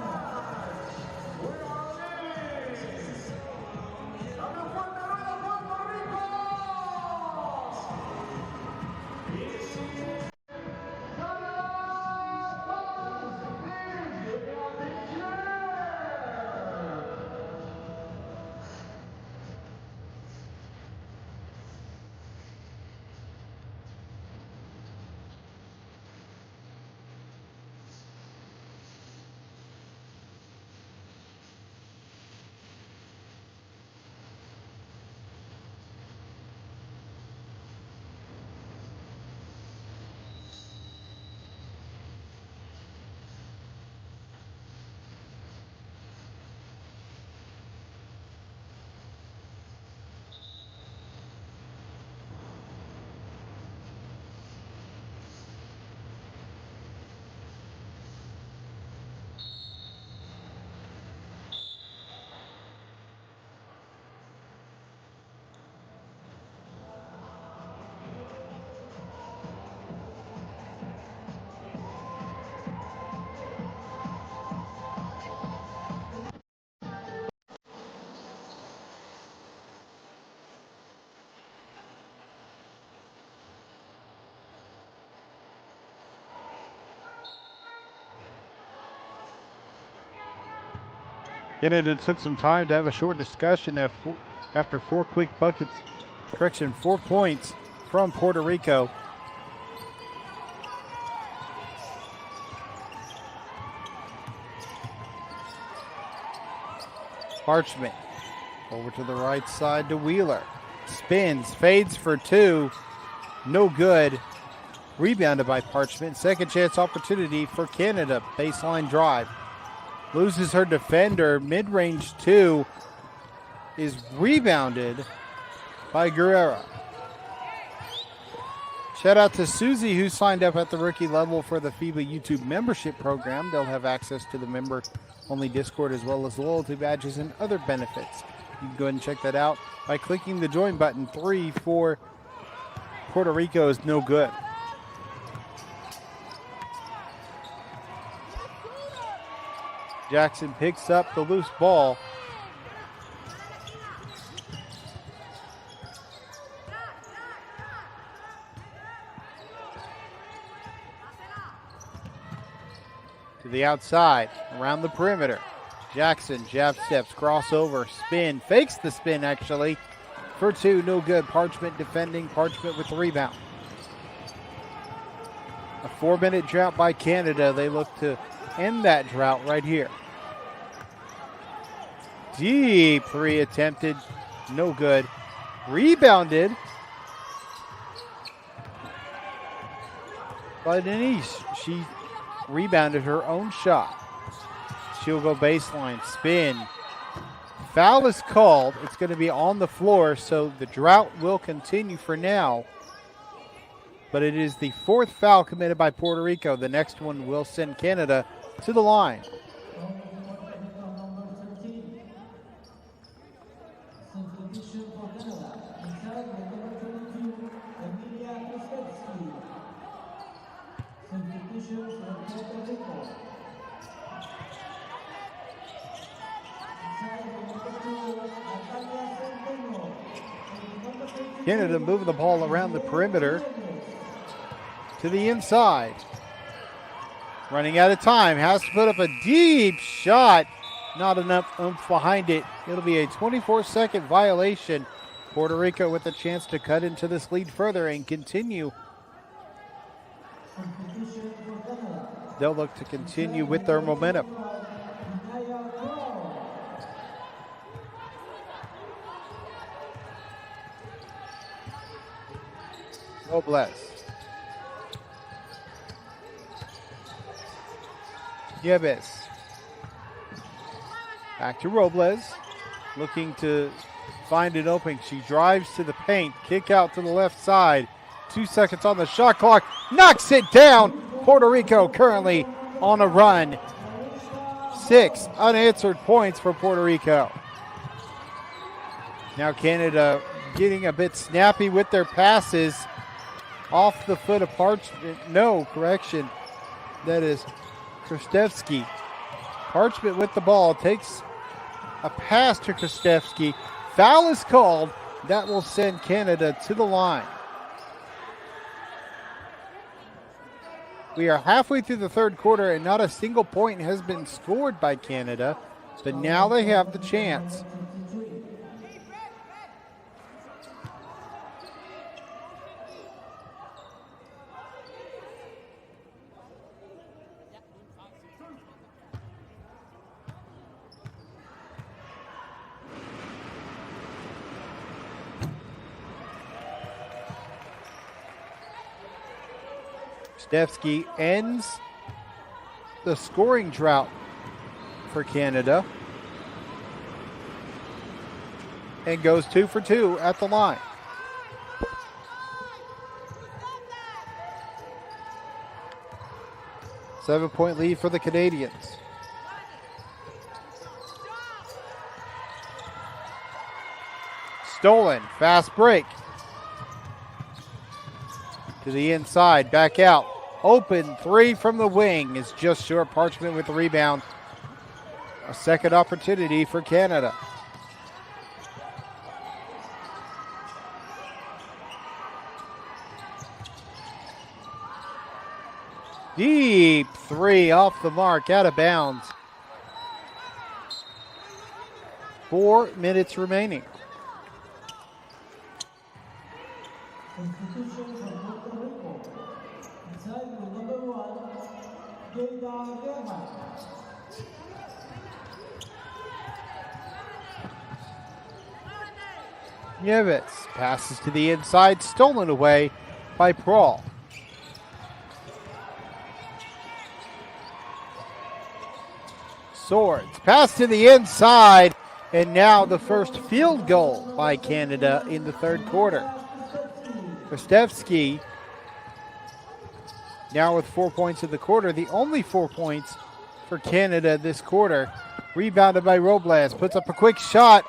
Canada took some time to have a short discussion after 4 quick buckets. Correction, 4 points from Puerto Rico. Parchment over to the right side to Wheeler. Spins, fades for 2. No good. Rebounded by Parchment. Second chance opportunity for Canada. Baseline drive. Loses her defender. Mid-range 2 is rebounded by Guerrera. Shout out to Susie, who signed up at the rookie level for the FIBA YouTube membership program. They'll have access to the member-only Discord as well as loyalty badges and other benefits. You can go ahead and check that out by clicking the join button. 3 for Puerto Rico is no good. Jackson picks up the loose ball. To the outside, around the perimeter. Jackson, jab steps, crossover, spin, fakes the spin actually. For 2, no good. Parchment defending, Parchment with the rebound. A 4-minute drought by Canada. They look to end that drought right here. Deep 3 attempted, no good. Rebounded by Denise. She rebounded her own shot. She'll go baseline, spin. Foul is called. It's going to be on the floor, so the drought will continue for now. But it is the 4th foul committed by Puerto Rico. The next one will send Canada to the line. Canada moving the ball around the perimeter to the inside. Running out of time, has to put up a deep shot. Not enough oomph behind it. It'll be a 24-second violation. Puerto Rico with a chance to cut into this lead further and continue. They'll look to continue with their momentum. Robles. Yebes. Back to Robles. Looking to find an opening. She drives to the paint. Kick out to the left side. 2 seconds on the shot clock. Knocks it down. Puerto Rico currently on a run. 6 unanswered points for Puerto Rico. Now Canada getting a bit snappy with their passes. Off the foot of Parchment. No, correction. That is Kristevsky. Parchment with the ball. Takes a pass to Kristevsky. Foul is called. That will send Canada to the line. We are halfway through the third quarter and not a single point has been scored by Canada. But now they have the chance. Kristevsky ends the scoring drought for Canada and goes 2 for 2 at the line. Seven-point lead for the Canadians. Stolen, fast break. To the inside, back out. Open three from the wing is just short. Parchment with the rebound. A second opportunity for Canada. Deep three off the mark, out of bounds. 4 minutes remaining. Yevitz passes to the inside, stolen away by Prawl. Swords pass to the inside, and now the first field goal by Canada in the third quarter. Kristevsky now with 4 points in the quarter, the only 4 points for Canada this quarter. Rebounded by Robles, puts up a quick shot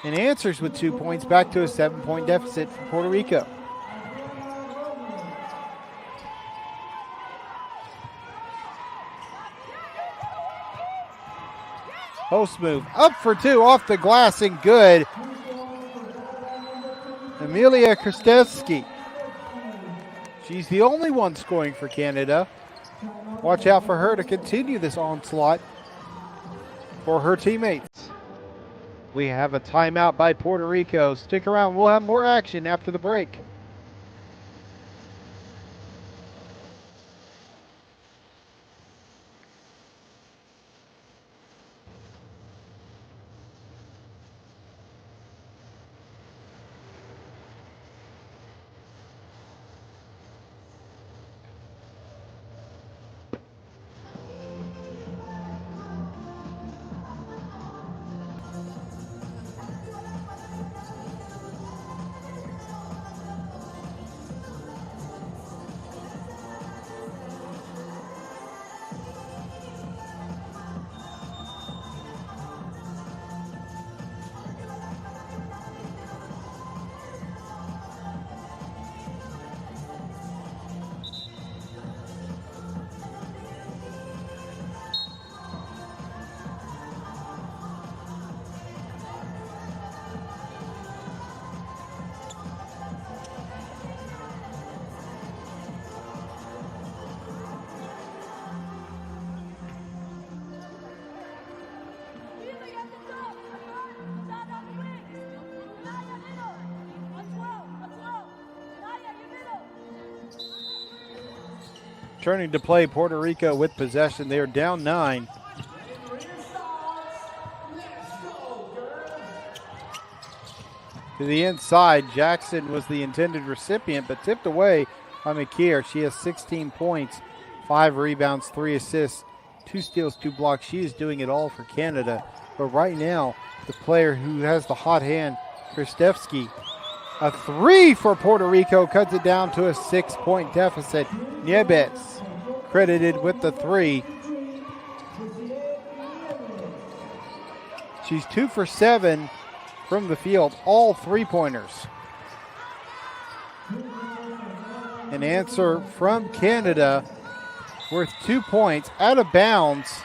and answers with 2 points, back to a 7-point deficit for Puerto Rico. Post move, up for two, off the glass and good. Emilia Kristevsky. She's the only one scoring for Canada. Watch out for her to continue this onslaught for her teammates. We have a timeout by Puerto Rico. Stick around, we'll have more action after the break. Turning to play, Puerto Rico with possession. They are down 9. To the inside, Jackson was the intended recipient, but tipped away by McKeer. She has 16 points, 5 rebounds, 3 assists, 2 steals, 2 blocks. She is doing it all for Canada. But right now, the player who has the hot hand, Kristevsky, A three for Puerto Rico cuts it down to a 6-point deficit. Nieves credited with the three. She's 2 for 7 from the field, all three-pointers. An answer from Canada worth 2 points, out of bounds.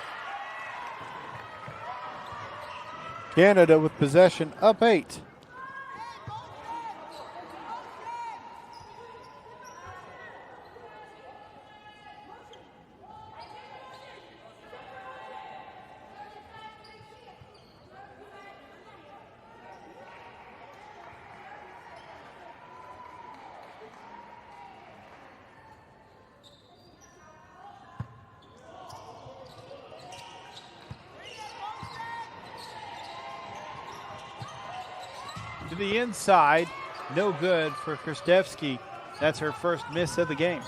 Canada with possession, up 8. To the inside, no good for Kristevsky. That's her first miss of the game.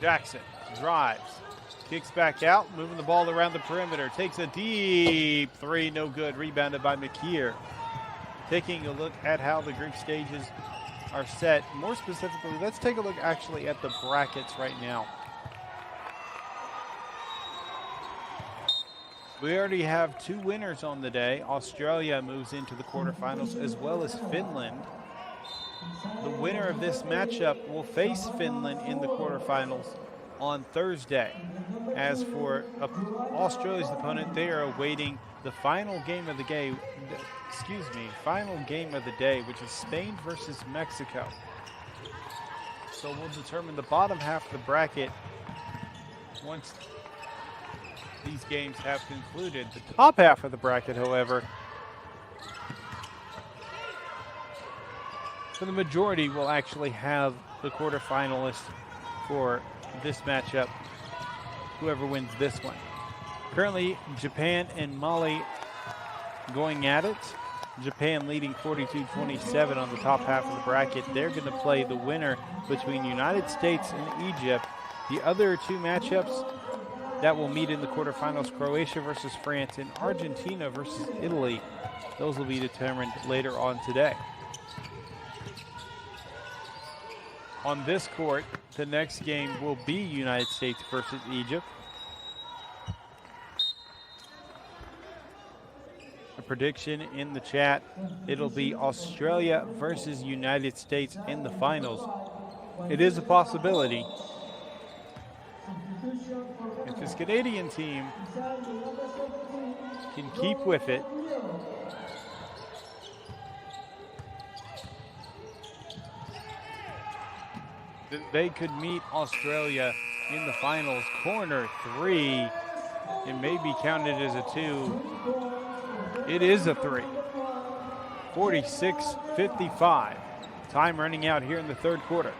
Jackson drives, kicks back out, moving the ball around the perimeter, takes a deep three, no good, rebounded by McKeer. Taking a look at how the group stages are set. More specifically, let's take a look actually at the brackets right now. We already have 2 winners on the day. Australia moves into the quarterfinals, as well as Finland. The winner of this matchup will face Finland in the quarterfinals on Thursday. As for Australia's opponent, they are awaiting the final game of the day, which is Spain versus Mexico. So we'll determine the bottom half of the bracket once these games have concluded. The top half of the bracket, however, for the majority, will actually have the quarterfinalists for this matchup, whoever wins this one. Currently, Japan and Mali going at it. Japan leading 42-27 on the top half of the bracket. They're going to play the winner between United States and Egypt. The other 2 matchups that will meet in the quarterfinals, Croatia versus France and Argentina versus Italy. Those will be determined later on today. On this court, the next game will be United States versus Egypt. A prediction in the chat, it'll be Australia versus United States in the finals. It is a possibility. If this Canadian team can keep with it, then they could meet Australia in the finals. Corner 3, it may be counted as a 2. It is a 3. 46-55. Time running out here in the third quarter.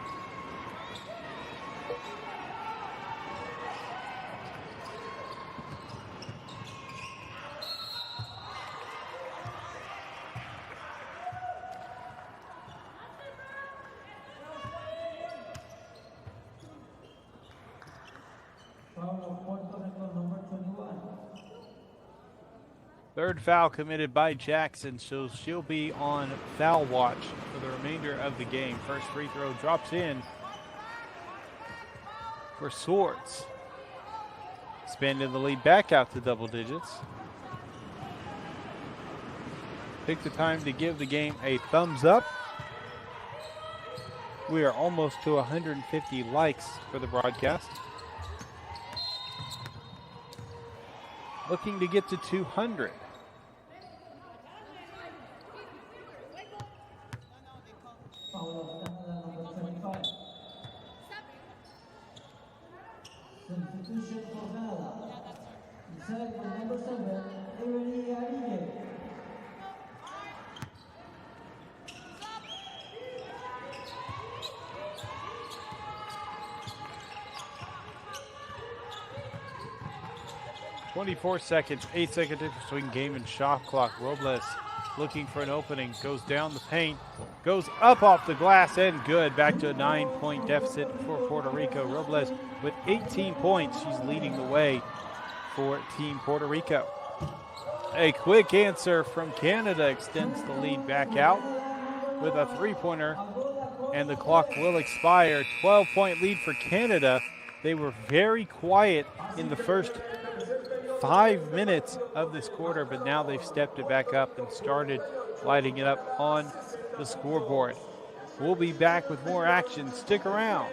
Third foul committed by Jackson, so she'll be on foul watch for the remainder of the game. First free throw drops in for Swords. Expanding the lead back out to double digits. Take the time to give the game a thumbs up. We are almost to 150 likes for the broadcast. Looking to get to 200. Substitution for Canada. Inside the number 7, Irene Arige. .24 seconds, 8 second difference between game and shot clock. Robles looking for an opening, goes down the paint, goes up off the glass and good. Back to a 9-point deficit for Puerto Rico. Robles with 18 points. She's leading the way for Team Puerto Rico. A quick answer from Canada extends the lead back out with a three-pointer, and the clock will expire. 12-point lead for Canada. They were very quiet in the first 5 minutes of this quarter, but now they've stepped it back up and started lighting it up on the scoreboard. We'll be back with more action. Stick around.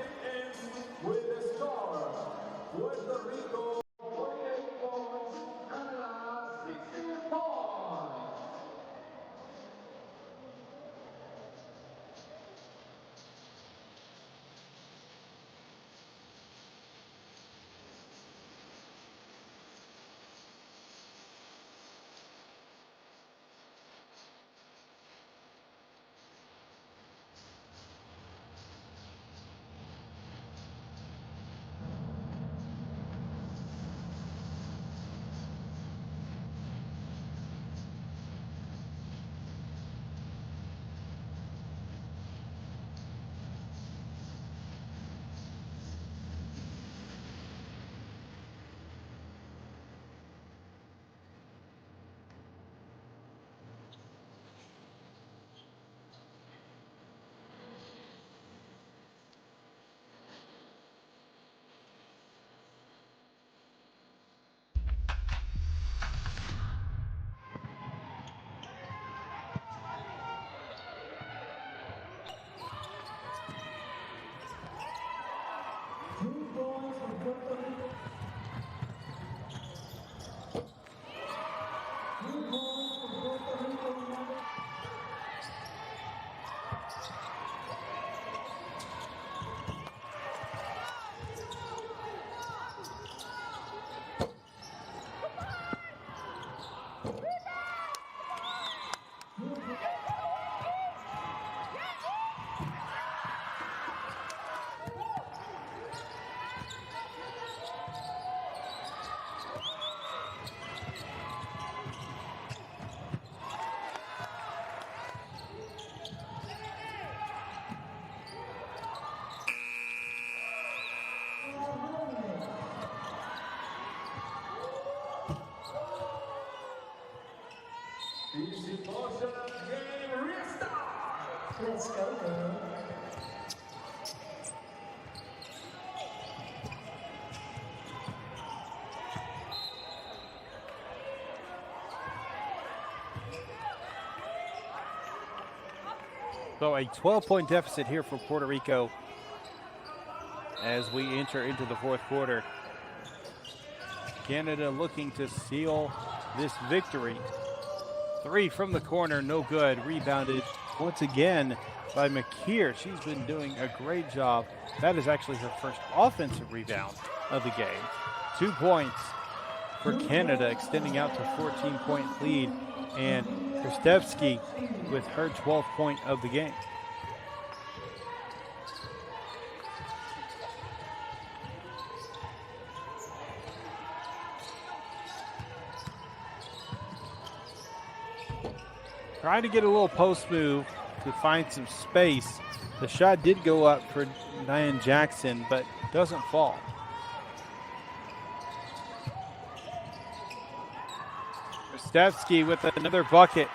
Let's go, girl. So a 12-point deficit here for Puerto Rico as we enter into the fourth quarter. Canada looking to seal this victory. Three from the corner, no good. Rebounded once again by McKeer. She's been doing a great job. That is actually her first offensive rebound of the game. 2 points for Canada, extending out to 14-point lead. And Kristevsky with her 12th point of the game. Trying to get a little post move to find some space. The shot did go up for Diane Jackson, but doesn't fall. Kristevsky with another bucket.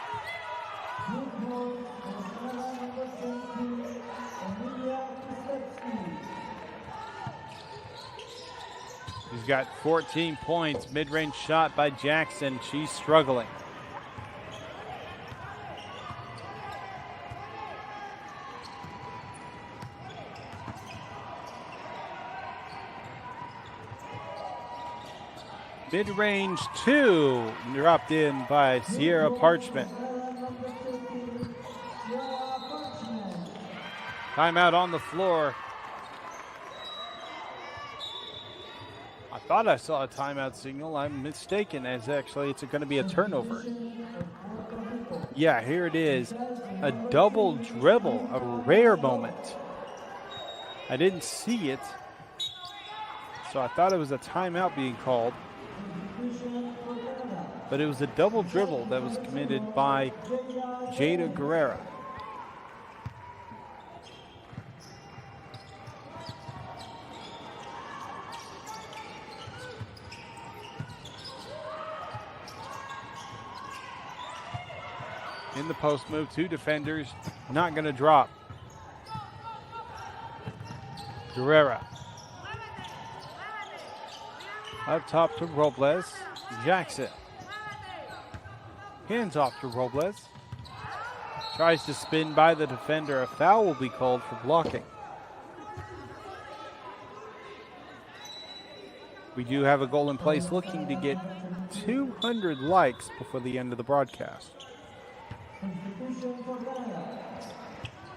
He's got 14 points. Mid-range shot by Jackson. She's struggling. Mid-range two, dropped in by Sierra Parchment. Timeout on the floor. I thought I saw a timeout signal. I'm mistaken, as actually it's going to be a turnover. Yeah, here it is. A double dribble, a rare moment. I didn't see it, so I thought it was a timeout being called. But it was a double dribble that was committed by Jada Guerrera. in the post move. Two defenders, not going to drop. Guerrera. Up top to Robles. Jackson. Hands off to Robles. Tries to spin by the defender. A foul will be called for blocking. We do have a goal in place, looking to get 200 likes before the end of the broadcast. Substitution for Canada.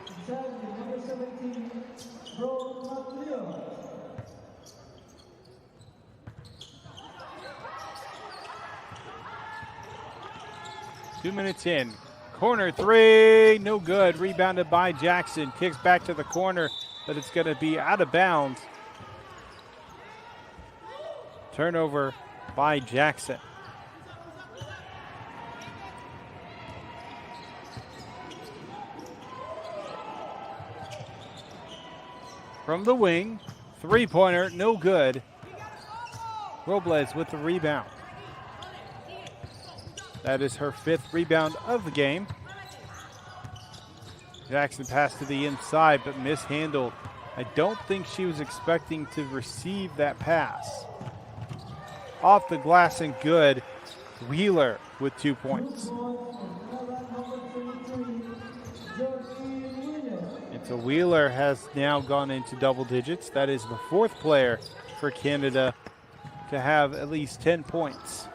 Inside with number 17, Bro. 2 minutes in. Corner three, no good. Rebounded by Jackson. Kicks back to the corner, but it's going to be out of bounds. Turnover by Jackson. From the wing, three-pointer, no good. Robles with the rebound. That is her fifth rebound of the game. Jackson passed to the inside, but mishandled. I don't think she was expecting to receive that pass. Off the glass and good. Wheeler with 2 points. And so Wheeler has now gone into double digits. That is the fourth player for Canada to have at least 10 points.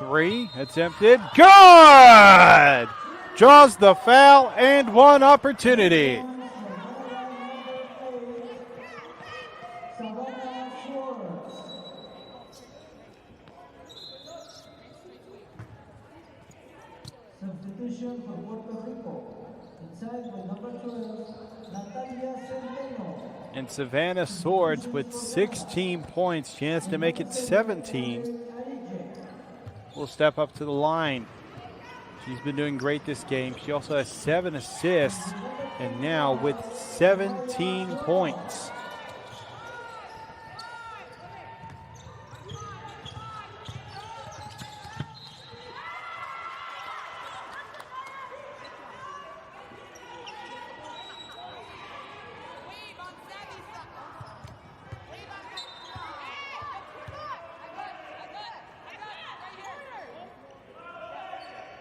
Three attempted. Good! Draws the foul and one opportunity. Substitution for Puerto Rico. Inside with number 12, Natalia Centeno. And Savannah Swords with 16 points. Chance to make it 17. Will step up to the line. She's been doing great this game. She also has 7 assists and now with 17 points.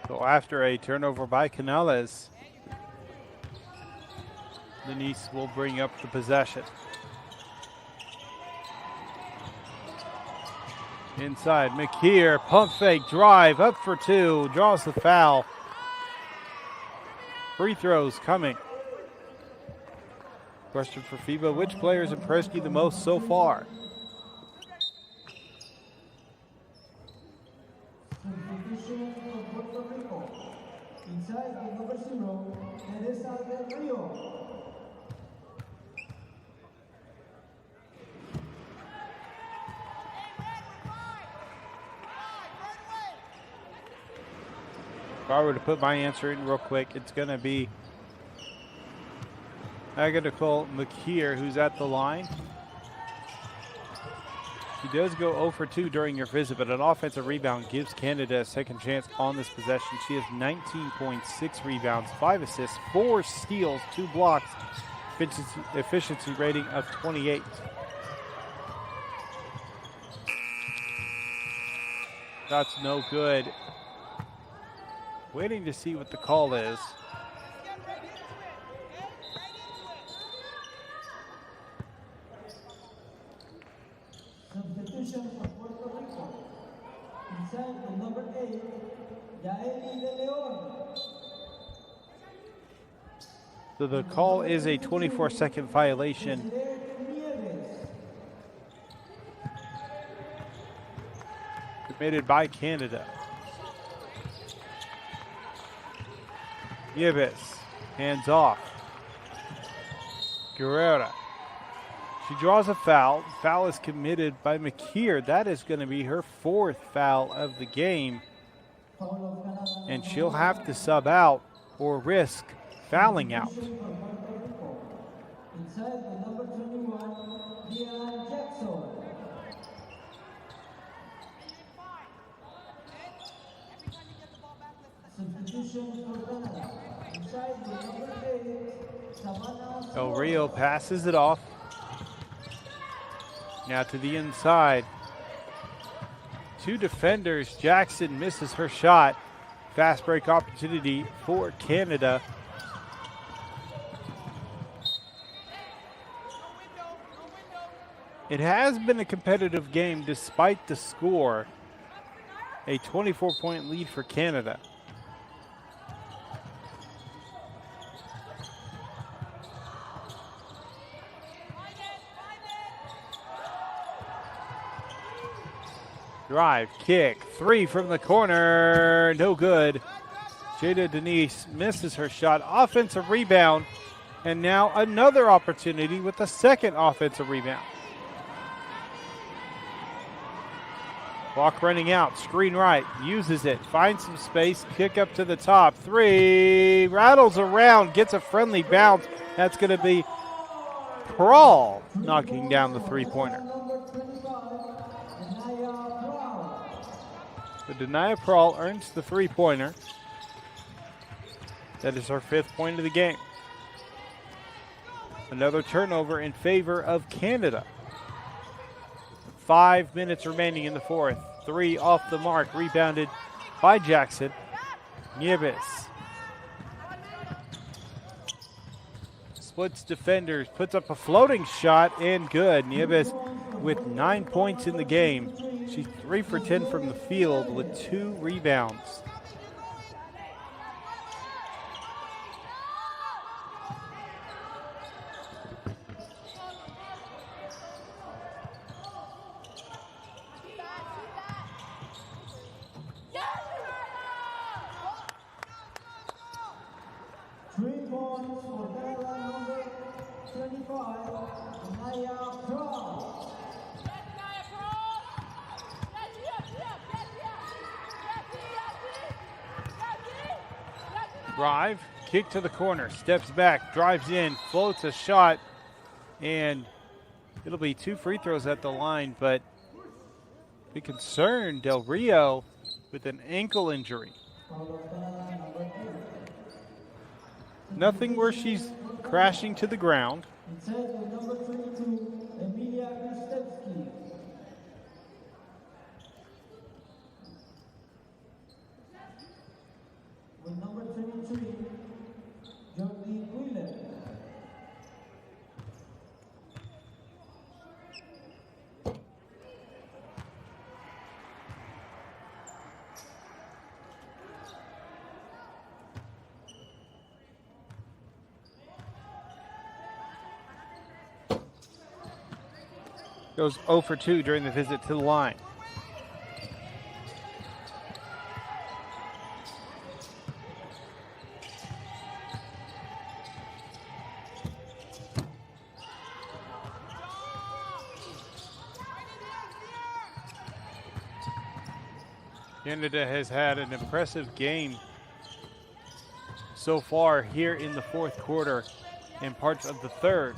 So after a turnover by Canales, Denise will bring up the possession. Inside, McKeer, pump fake, drive, up for two, draws the foul. Free throws coming. Question for FIBA, which players impressed you the most so far? Substitution for Puerto Rico. Inside with number 0, Teresa del Rio. If I were to put my answer in real quick, it's going to be Agatha McKeer, who's at the line. She does go 0 for 2 during your visit, but an offensive rebound gives Canada a second chance on this possession. She has 19.6 rebounds, 5 assists, 4 steals, 2 blocks, efficiency rating of 28. That's no good. Waiting to see what the call is. Substitution for Puerto Rico. Inside with number 8, Yaeli de Leon. So the call is a 24-second violation. Committed by Canada. Nieves, hands off. Guerrera. She draws a foul. Foul is committed by McKeer. That is going to be her 4th foul of the game. And she'll have to sub out or risk fouling out. Inside with number 2, Substitution for Canada. Inside with number 8, Savannah. Del Rio passes it off. Now to the inside. Two defenders. Jackson misses her shot. Fast break opportunity for Canada. It has been a competitive game despite the score. A 24-point lead for Canada. Drive, kick, 3 from the corner, no good. Jada Denise misses her shot, offensive rebound, and now another opportunity with a second offensive rebound. Clock running out, screen right, uses it, finds some space, kick up to the top, 3, rattles around, gets a friendly bounce. That's going to be Prawl knocking down the three-pointer. So Denia Prawl earns the three-pointer. That is her 5th point of the game. Another turnover in favor of Canada. 5 minutes remaining in the 4th. 3 off the mark, rebounded by Jackson. Nieves splits defenders, puts up a floating shot, and good. Nieves with 9 points in the game. She's 3 for 10 from the field with 2 rebounds. Drive, kick to the corner, steps back, drives in, floats a shot, and it'll be 2 free throws at the line, but be concerned, Del Rio with an ankle injury. Nothing where she's crashing to the ground. Number 23, Jordi Wheeler. Goes 0 for 2 during the visit to the line. Canada has had an impressive game so far here in the 4th quarter and parts of the 3rd.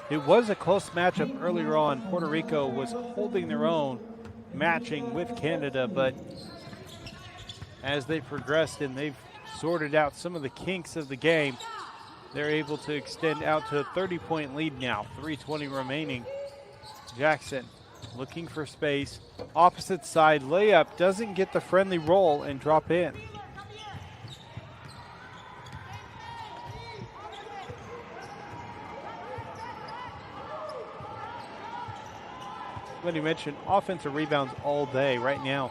It was a close matchup earlier on. Puerto Rico was holding their own, matching with Canada, but as they progressed and they've sorted out some of the kinks of the game, they're able to extend out to a 30-point lead now, 3:20 remaining. Jackson looking for space. Opposite side layup, doesn't get the friendly roll and drop in. Somebody mentioned offensive rebounds all day. Right now,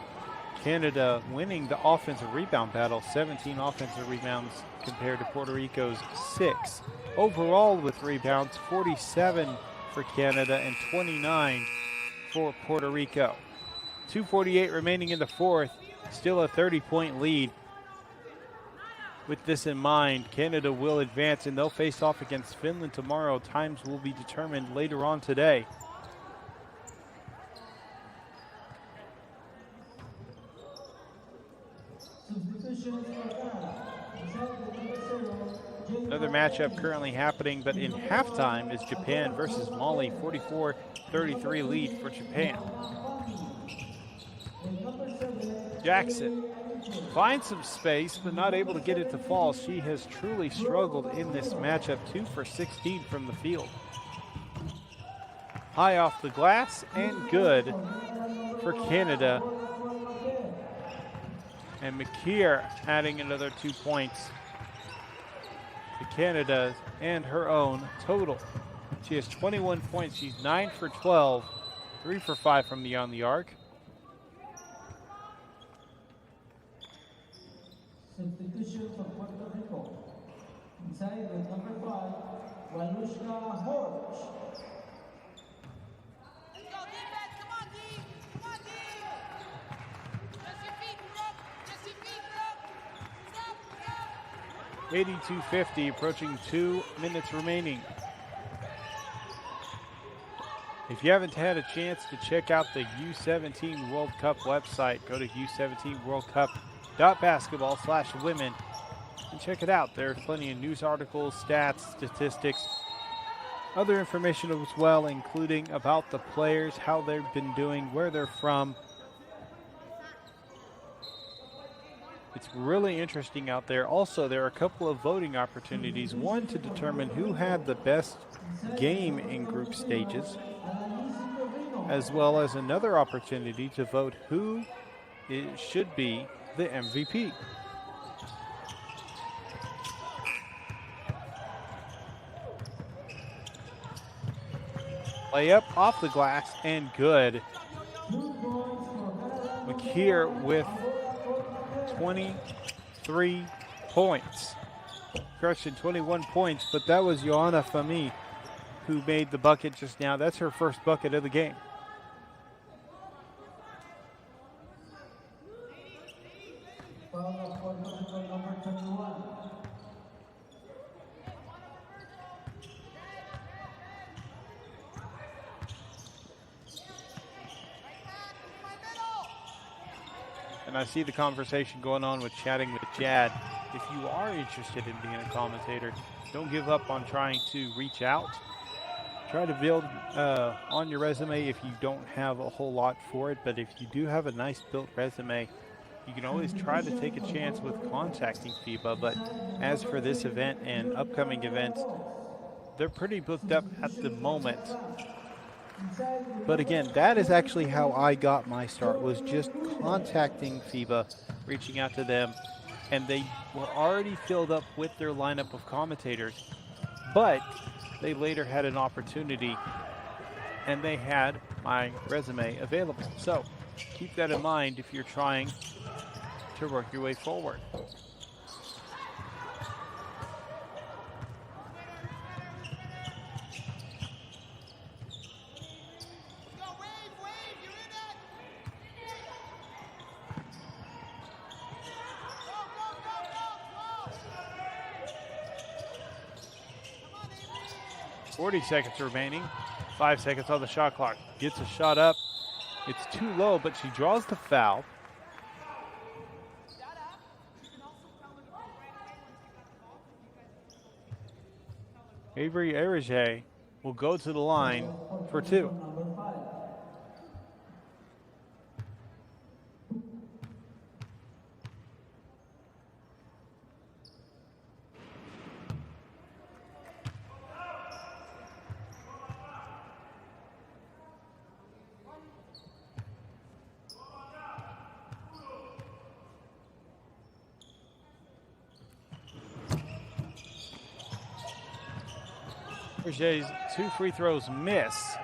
Canada winning the offensive rebound battle, 17 offensive rebounds compared to Puerto Rico's 6. Overall with rebounds, 47 for Canada and 29 for Puerto Rico. 2:48 remaining in the 4th, still a 30-point lead. With this in mind, Canada will advance and they'll face off against Finland tomorrow. Times will be determined later on today. Another matchup currently happening, but in halftime is Japan versus Mali. 44-33 lead for Japan. Jackson finds some space, but not able to get it to fall. She has truly struggled in this matchup. 2 for 16 from the field. High off the glass and good for Canada. And McKeer adding another 2 points to Canada and her own total. She has 21 points. She's 9 for 12, 3 for 5 from beyond the arc. Substitution for Puerto Rico. Inside with number 5, Walushka Horch. Let's go, defense. Come on, D. Come on, D. Just your feet, bro. Just your feet, bro. Stop, stop. 82-50, approaching 2 minutes remaining. If you haven't had a chance to check out the U17 World Cup website, go to U17worldcup.basketball/women and check it out. There's plenty of news articles, stats, statistics, other information as well, including about the players, how they've been doing, where they're from. It's really interesting out there. Also, there are a couple of voting opportunities. One to determine who had the best game in group stages, as well as another opportunity to vote who should be the MVP. Layup off the glass and good. McKeer with 23 points. Correction, 21 points, but that was Joanna Fami who made the bucket just now. That's her first bucket of the game. Number 21. And I see the conversation going on with chatting with Chad. If you are interested in being a commentator, don't give up on trying to reach out. Try to build on your resume if you don't have a whole lot for it, but if you do have a nice built resume, you can always try to take a chance with contacting FIBA. But as for this event and upcoming events, they're pretty booked up at the moment. But again, that is actually how I got my start, was just contacting FIBA, reaching out to them, and they were already filled up with their lineup of commentators, but they later had an opportunity and they had my resume available. So keep that in mind if you're trying to work your way forward. Go, 40 seconds remaining. 5 seconds on the shot clock. Gets a shot up. It's too low, but she draws the foul. Avery Erige will go to the line for 2. Erige's 2 free throws miss,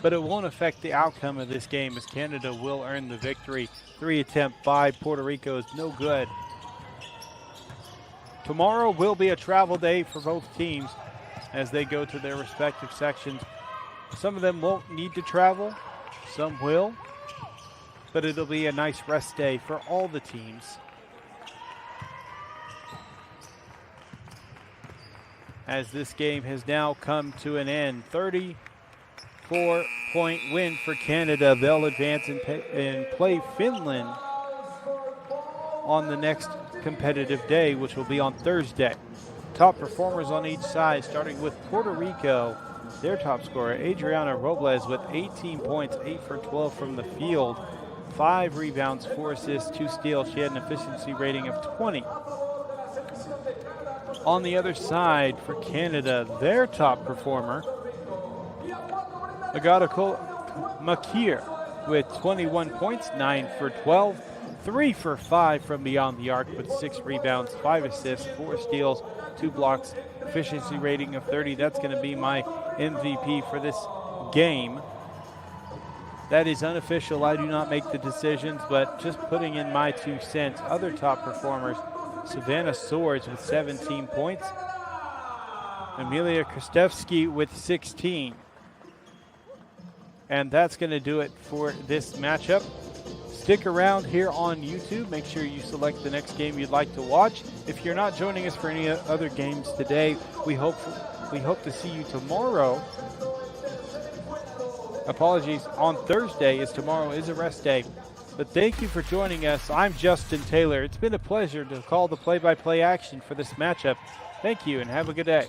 but it won't affect the outcome of this game as Canada will earn the victory. 3 attempt by Puerto Rico is no good. Tomorrow will be a travel day for both teams as they go to their respective sections. Some of them won't need to travel, some will, but it'll be a nice rest day for all the teams. As this game has now come to an end. 34-point win for Canada. They'll advance and play Finland on the next competitive day, which will be on Thursday. Top performers on each side, starting with Puerto Rico. Their top scorer, Adriana Robles, with 18 points, 8 for 12 from the field. 5 rebounds, 4 assists, 2 steals. She had an efficiency rating of 20. On the other side for Canada, their top performer, Agata Makir, with 21 points, 9 for 12, 3 for 5 from beyond the arc with 6 rebounds, 5 assists, 4 steals, 2 blocks, efficiency rating of 30. That's going to be my MVP for this game. That is unofficial. I do not make the decisions, but just putting in my 2 cents. Other top performers, Savannah Swords with 17 points, Amelia Kristevsky with 16. And that's going to do it for this matchup. Stick around here on YouTube. Make sure you select the next game you'd like to watch. If you're not joining us for any other games today, we hope to see you tomorrow. Apologies, on Thursday, as tomorrow is a rest day. But thank you for joining us. I'm Justin Taylor. It's been a pleasure to call the play-by-play action for this matchup. Thank you and have a good day.